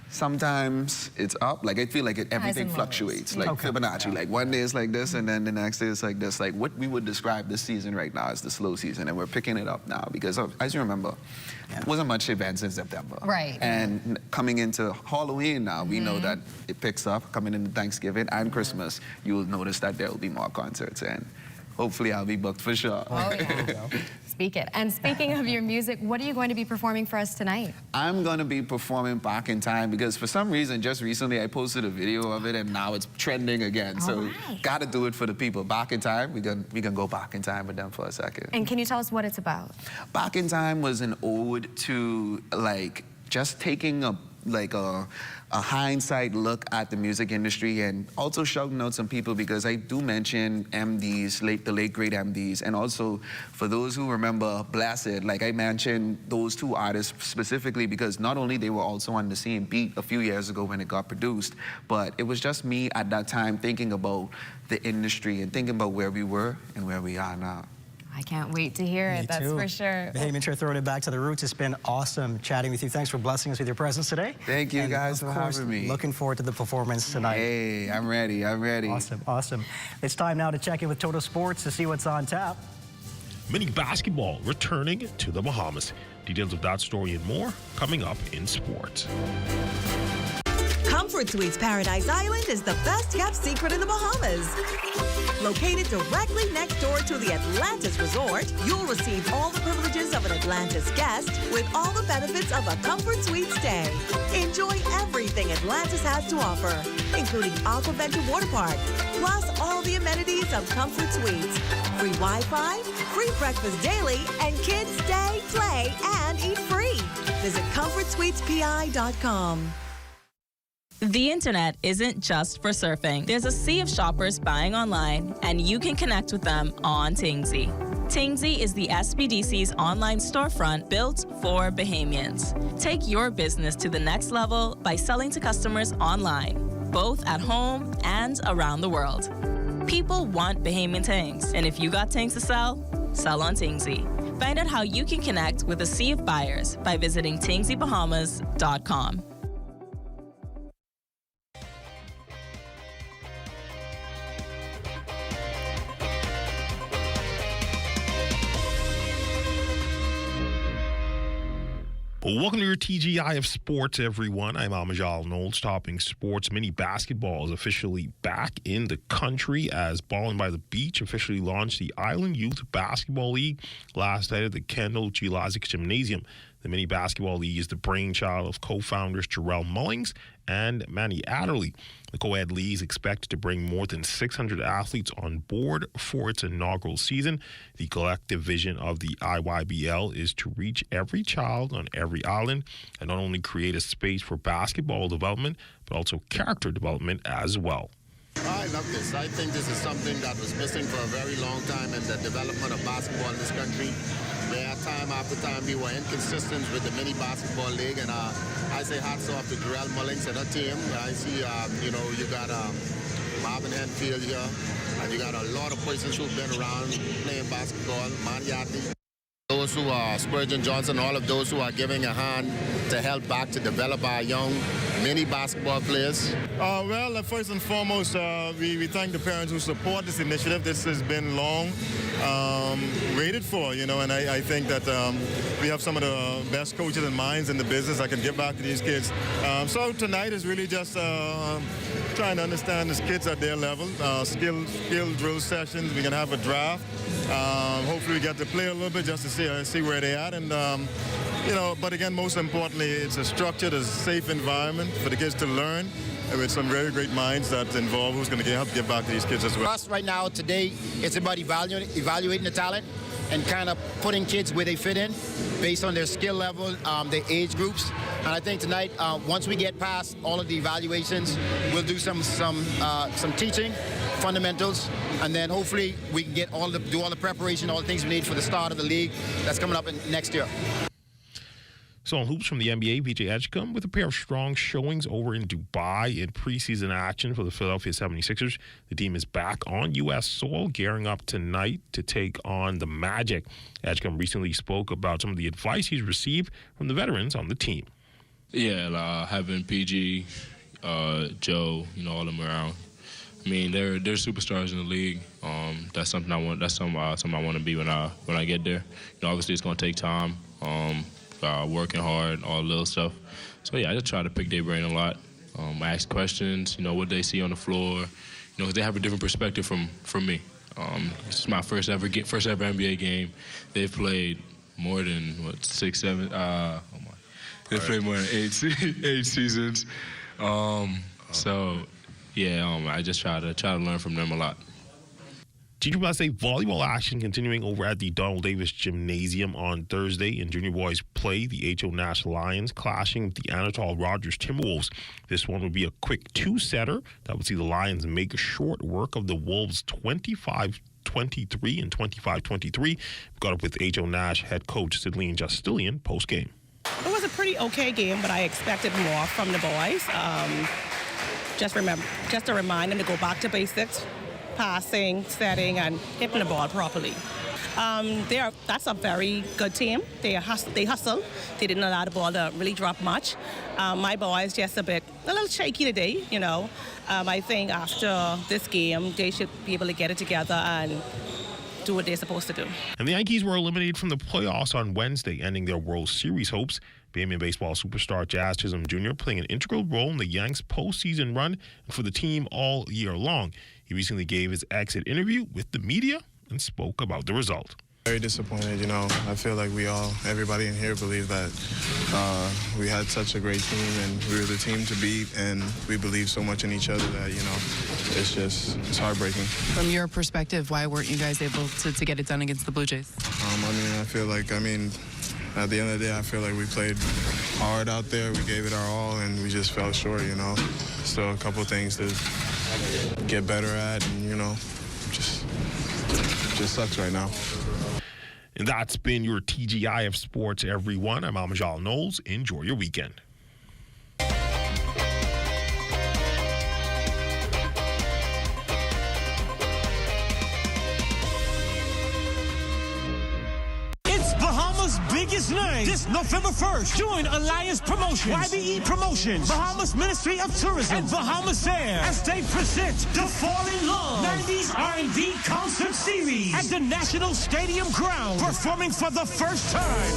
sometimes it's up, like I feel like everything fluctuates, like Fibonacci, like one day is like this and then the next day is like this. Like what we would describe this season right now as the slow season, and we're picking it up now because as you remember, there wasn't much events in September. Right. And coming into Halloween now, we know that it picks up. Coming into Thanksgiving and Christmas, you'll notice that there will be more concerts, and hopefully I'll be booked for sure. Oh, yeah. Speak it. And speaking of your music, what are you going to be performing for us tonight? I'm going to be performing Back in Time because for some reason, just recently, I posted a video of it and now it's trending again. So got to do it for the people. Back in Time, we can go back in time with them for a second. And can you tell us what it's about? Back in Time was an ode to like just taking a hindsight look at the music industry and also shouting out some people because I do mention MDs, the late great MDs, and also for those who remember Blessed, like I mentioned those two artists specifically because not only they were also on the same beat a few years ago when it got produced, but it was just me at that time thinking about the industry and thinking about where we were and where we are now. I can't wait to hear it, that's for sure. Bahamian Chair, throwing it back to the roots. It's been awesome chatting with you. Thanks for blessing us with your presence today. Thank you guys for having me. Looking forward to the performance tonight. Hey, I'm ready, I'm ready. Awesome, awesome. It's time now to check in with Toto Sports to see what's on tap. Mini basketball returning to the Bahamas. Details of that story and more coming up in sports. Comfort Suites Paradise Island is the best-kept secret in the Bahamas. Located directly next door to the Atlantis Resort, you'll receive all the privileges of an Atlantis guest with all the benefits of a Comfort Suite stay. Enjoy everything Atlantis has to offer, including Aquaventure Water Park, plus all the amenities of Comfort Suites. Free Wi-Fi, free breakfast daily, and kids stay, play, and eat free. Visit ComfortSuitesPI.com. The internet isn't just for surfing. There's a sea of shoppers buying online, and you can connect with them on Tingsy. Tingsy is the SBDC's online storefront built for Bahamians. Take your business to the next level by selling to customers online, both at home and around the world. People want Bahamian things, and if you got things to sell, sell on Tingsy. Find out how you can connect with a sea of buyers by visiting TingsyBahamas.com. Welcome to your TGI of Sports, everyone. I'm Amajal Knowles, topping sports. Mini basketball is officially back in the country as Ballin' by the Beach officially launched the Island Youth Basketball League last night at the Kendall Geologic Gymnasium. The Mini Basketball League is the brainchild of co-founders Jarrell Mullings and Manny Adderley. The co-ed league is expected to bring more than 600 athletes on board for its inaugural season. The collective vision of the IYBL is to reach every child on every island and not only create a space for basketball development, but also character development as well. I love this. I think this is something that was missing for a very long time in the development of basketball in this country. Where time after time we were inconsistent with the Mini Basketball League, and I say hats off to Jarrell Mullings and her team. I see, you got Marvin Henfield here, and you got a lot of persons who've been around playing basketball. Mariatti. Those who are Spurgeon Johnson, all of those who are giving a hand to help back to develop our young mini basketball players? Well, first and foremost, we thank the parents who support this initiative. This has been long waited for, and I think that we have some of the best coaches and minds in the business that can give back to these kids. So tonight is really just trying to understand these kids at their level, skill drill sessions. We can have a draft. Hopefully we get to play a little bit just to see where they're at. And, but again, most importantly, it's a structured, a safe environment for the kids to learn with some very great minds that's involved who's going to help give back to these kids as well. For us right now, today, it's about evaluating the talent and kind of putting kids where they fit in based on their skill level, their age groups. And I think tonight, once we get past all of the evaluations, we'll do some teaching, fundamentals, and then hopefully we can get do all the preparation, all the things we need for the start of the league that's coming up next year. So on hoops from the NBA, Vijay Edgecombe with a pair of strong showings over in Dubai in preseason action for the Philadelphia 76ers. The team is back on U.S. soil, gearing up tonight to take on the Magic. Edgecombe recently spoke about some of the advice he's received from the veterans on the team. Yeah, having PG, Joe, all of them around. I mean, they're superstars in the league. That's something I want. That's something I want to be when I get there. Obviously it's going to take time. Working hard, all the little stuff. So yeah, I just try to pick their brain a lot. I ask questions, what they see on the floor, because they have a different perspective from me. This is my first ever NBA game. They've played more than 6, 7. They've played more than 8 seasons. So yeah, I just try to learn from them a lot. GSSA volleyball action continuing over at the Donald Davis Gymnasium on Thursday in junior boys play. The HO Nash Lions clashing with the Anatole Rogers Timberwolves. This one would be a quick 2-setter that would see the Lions make short work of the Wolves 25-23 and 25-23. We got up with HO Nash head coach Sidleen Justilian post-game. It was a pretty okay game, but I expected more from the boys. Just to remind them to go back to basics. Passing, setting, and hitting the ball properly. That's a very good team. They hustle. They didn't allow the ball to really drop much. My boys just a little shaky today, I think after this game, they should be able to get it together and do what they're supposed to do. And the Yankees were eliminated from the playoffs on Wednesday, ending their World Series hopes. Bahamian baseball superstar Jazz Chisholm Jr. playing an integral role in the Yanks' postseason run and for the team all year long. He recently gave his exit interview with the media and spoke about the result. Very disappointed, I feel like everybody in here believed that we had such a great team and we were the team to beat, and we believe so much in each other that, it's heartbreaking. From your perspective, why weren't you guys able to get it done against the Blue Jays? I feel like, at the end of the day, I feel like we played hard out there. We gave it our all, and we just fell short, Still a couple things to get better at, and, just sucks right now. And that's been your TGI of Sports, everyone. I'm Amajal Knowles. Enjoy your weekend. Bahamas' biggest night this November 1st. Join Alliance Promotions, YBE Promotions, Bahamas Ministry of Tourism, and Bahamas Air as they present the Fall in Love 90s R&B Concert Series at the National Stadium Ground, performing for the first time.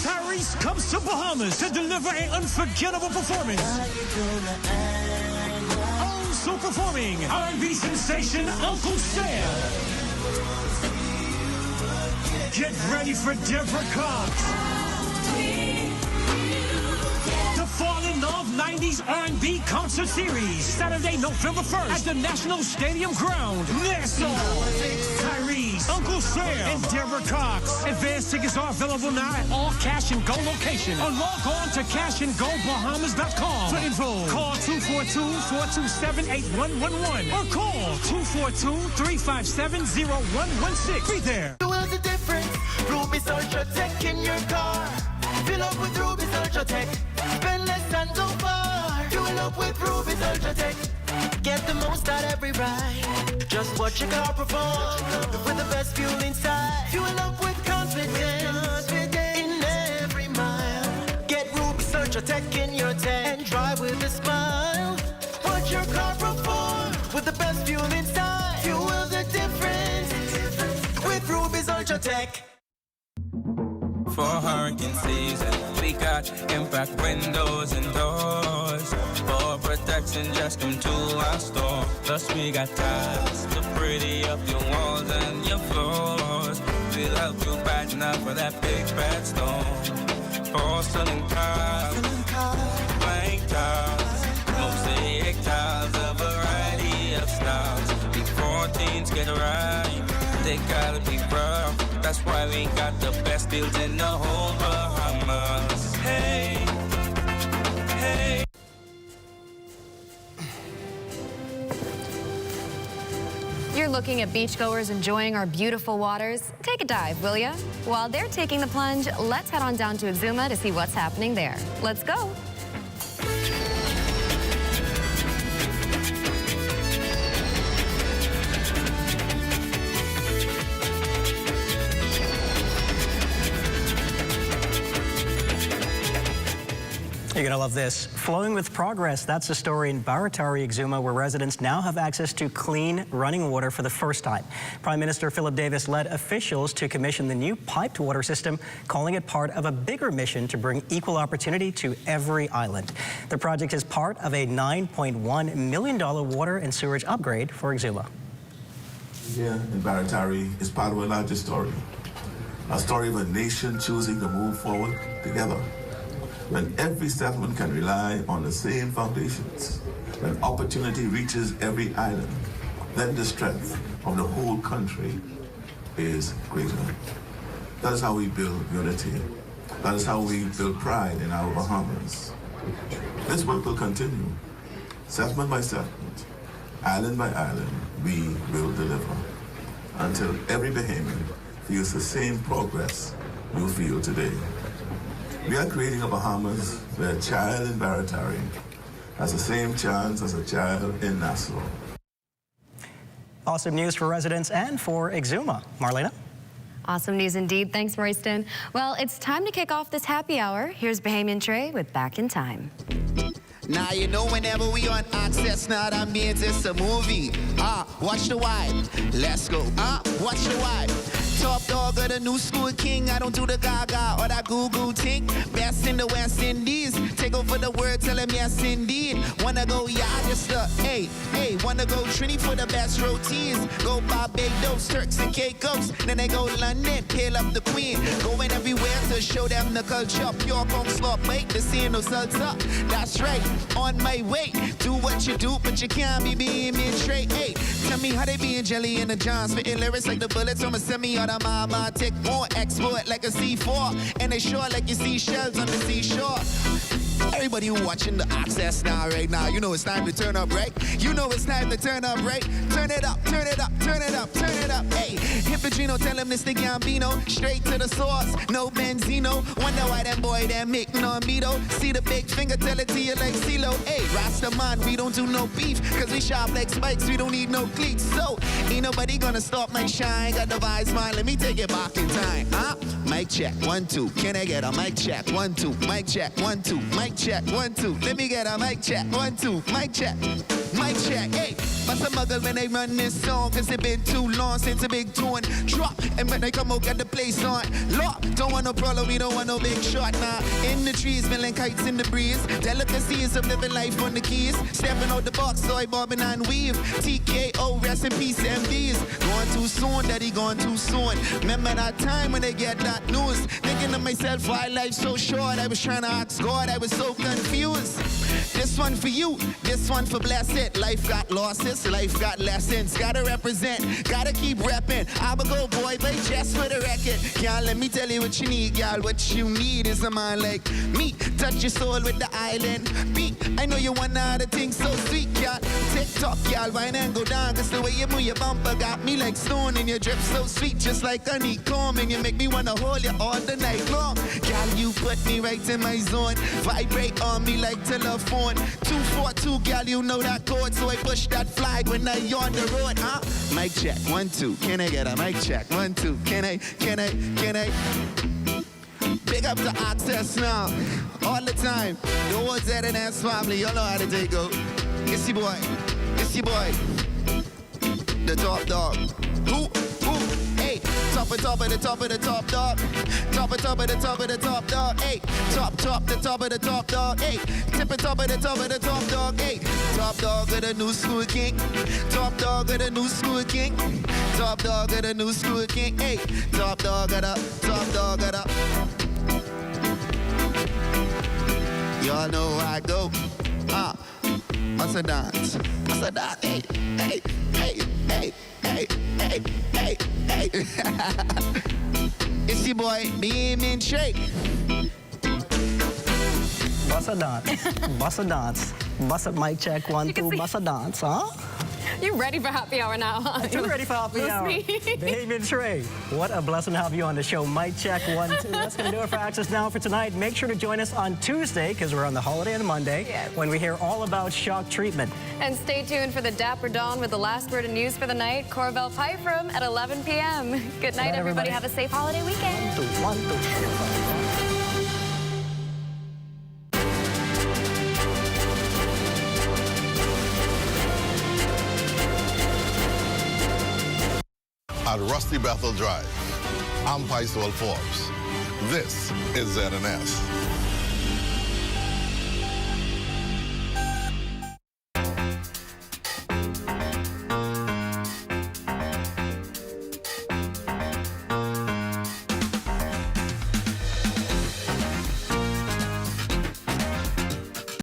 Tyrese comes to Bahamas to deliver an unforgettable performance. Also performing R&B sensation Uncle Sam. Get ready for Deborah Cox. The Fall in Love 90s R&B Concert Series, Saturday, November 1st at the National Stadium Ground. Nassau. Tyrese, Uncle Sam, and Deborah Cox. Advance tickets are available now at all Cash and Go locations. Or log on to cashandgobahamas.com. For info, call 242-427-8111 or call 242-357-0116. Be there. The difference. Ruby's Ultra Tech in your car. Fill up with Ruby's Ultra Tech. Spend less and go far. Fuel up with Ruby's Ultra Tech. Get the most out every ride. Just watch your car perform with the best fuel inside. Fuel up with confidence in every mile. Get Ruby's Ultra Tech in your tank and drive with a smile. Watch your car perform with the best fuel inside. Fuel the difference with Ruby's Ultra Tech. For hurricane season, we got impact windows and doors. For protection, just come to our store. Plus we got tiles to pretty up your walls and your floors. We'll help you brighten up for that big bad storm. Porcelain tiles, blank tiles, mosaic tiles, a variety of styles. Before teens get right, they gotta be rough. That's why we got the best deals in the whole Bahamas. Hey, hey. You're looking at beachgoers enjoying our beautiful waters, take a dive, will ya? While they're taking the plunge, let's head on down to Exuma to see what's happening there. Let's go. You're going to love this. Flowing with progress, that's the story in Baratari, Exuma, where residents now have access to clean running water for the first time. Prime Minister Philip Davis led officials to commission the new piped water system, calling it part of a bigger mission to bring equal opportunity to every island. The project is part of a $9.1 million water and sewerage upgrade for Exuma. Here in Baratari is part of a larger story. A story of a nation choosing to move forward together. When every settlement can rely on the same foundations, when opportunity reaches every island, then the strength of the whole country is greater. That is how we build unity. That is how we build pride in our Bahamas. This work will continue, settlement by settlement, island by island, we will deliver, until every Bahamian feels the same progress you feel today. We are creating a Bahamas where a child in Baratari has the same chance as a child in Nassau. Awesome news for residents and for Exuma. Marlena? Awesome news indeed. Thanks, Royston. Well, it's time to kick off this happy hour. Here's Bahamian Trey with Back in Time. Now you know whenever we on Access now, that means it's a movie. Watch the vibe. Let's go. Watch the vibe. Top dog of the new school king. I don't do the gaga or that goo-goo ting. Best in the West Indies. Take over the world, tell him yes indeed. Wanna go Yadista, hey. Wanna go Trini for the best rotis. Go Barbados, Turks and Caicos. Then they go London, hail up the queen. Going everywhere to show them the culture. Pure punk slop, make the scene no salsa. That's right, on my way. Do what you do, but you can't be being me straight. Hey, tell me how they being jelly in the John. Spitting lyrics like the bullets from a semi-automatic. More export like a C4. And they short like you see shells on the seashore. Everybody watching the Access now, right now, you know it's time to turn up, right? You know it's time to turn up, right? Turn it up, turn it up, turn it up, turn it up. Hey, Hippodrino, tell him this the Gambino. Straight to the source, no Benzino. Wonder why that boy that making on me though. See the big finger, tell it to you like CeeLo. Hey, Rastaman, we don't do no beef, cause we sharp like spikes, we don't need no cleats. So, ain't nobody gonna stop my shine. Got the vibes, man, let me take it back in time. Mic check, 1, 2. Can I get a mic check? 1, 2. Mic check, 1, 2. Mic check, 1, 2. Let me get a mic check, 1, 2. Mic check, mic check. Hey, but some muggle when they run this song, cause it been too long since a big tune drop. And when they come out, get the place on lock. Don't want no problem, we don't want no big shot. Nah, in the trees, milling kites in the breeze. Delicacies of living life on the keys. Stepping out the box, soy bobbing and weave. TKO, rest in peace, MDs. Going too soon, daddy, going too soon. Remember that time when they get that news? Thinking to myself, why life so short? I was trying to ask God, I was so confused. This one for you, this one for blessed. Life got losses, life got lessons. Gotta represent, gotta keep repping. I'm a go boy, but just for the record. Can't let me tell you what you need, y'all. What you need is a man like me. Touch your soul with the island beat. I know you want all the things so sweet, y'all. Tick tock, y'all, wine and go down. Cause the way you move your bumper got me like stone. And your drip so sweet, just like honeycomb. And you make me wanna hold you all the night long. Y'all, you put me right in my zone. Vibrate on me like telephone. 242, gal, you know that code. So I push that flag when I on the road, Mic check, 1, 2. Can I get a mic check? 1, 2. Can I? Big up the Access now. All the time. The whole ZNS family, y'all know how to take go. It's your boy. It's your boy. The top dog. Who? Hey, top of the top of the top dog. Top of the top of the top dog. Hey, top the top of the top dog. Hey, tip of top of the top dog. Hey, top dog of the new school king. Top dog of the new school king. Top dog of the new school king. Hey, top dog of the. Y'all know how I go. What's a dance? Hey. It's your boy, Bahamian Trey. Bust a dance. Bust a dance. Bust a mic check, 1, 2. Bust a dance, You're ready for happy hour now, huh? I'm ready for happy hour. Babe and Trey, what a blessing to have you on the show. Mic check 1, 2. That's going to do it for Access Now for tonight. Make sure to join us on Tuesday, because we're on the holiday on Monday, when we hear all about shock treatment. And stay tuned for the Dapper Dawn with the last word of news for the night. Corvell Pyfrom at 11 p.m. Good night, everybody. Have a safe holiday weekend. 1, 2. At Rusty Bethel Drive, I'm Paisol Forbes. This is ZNS.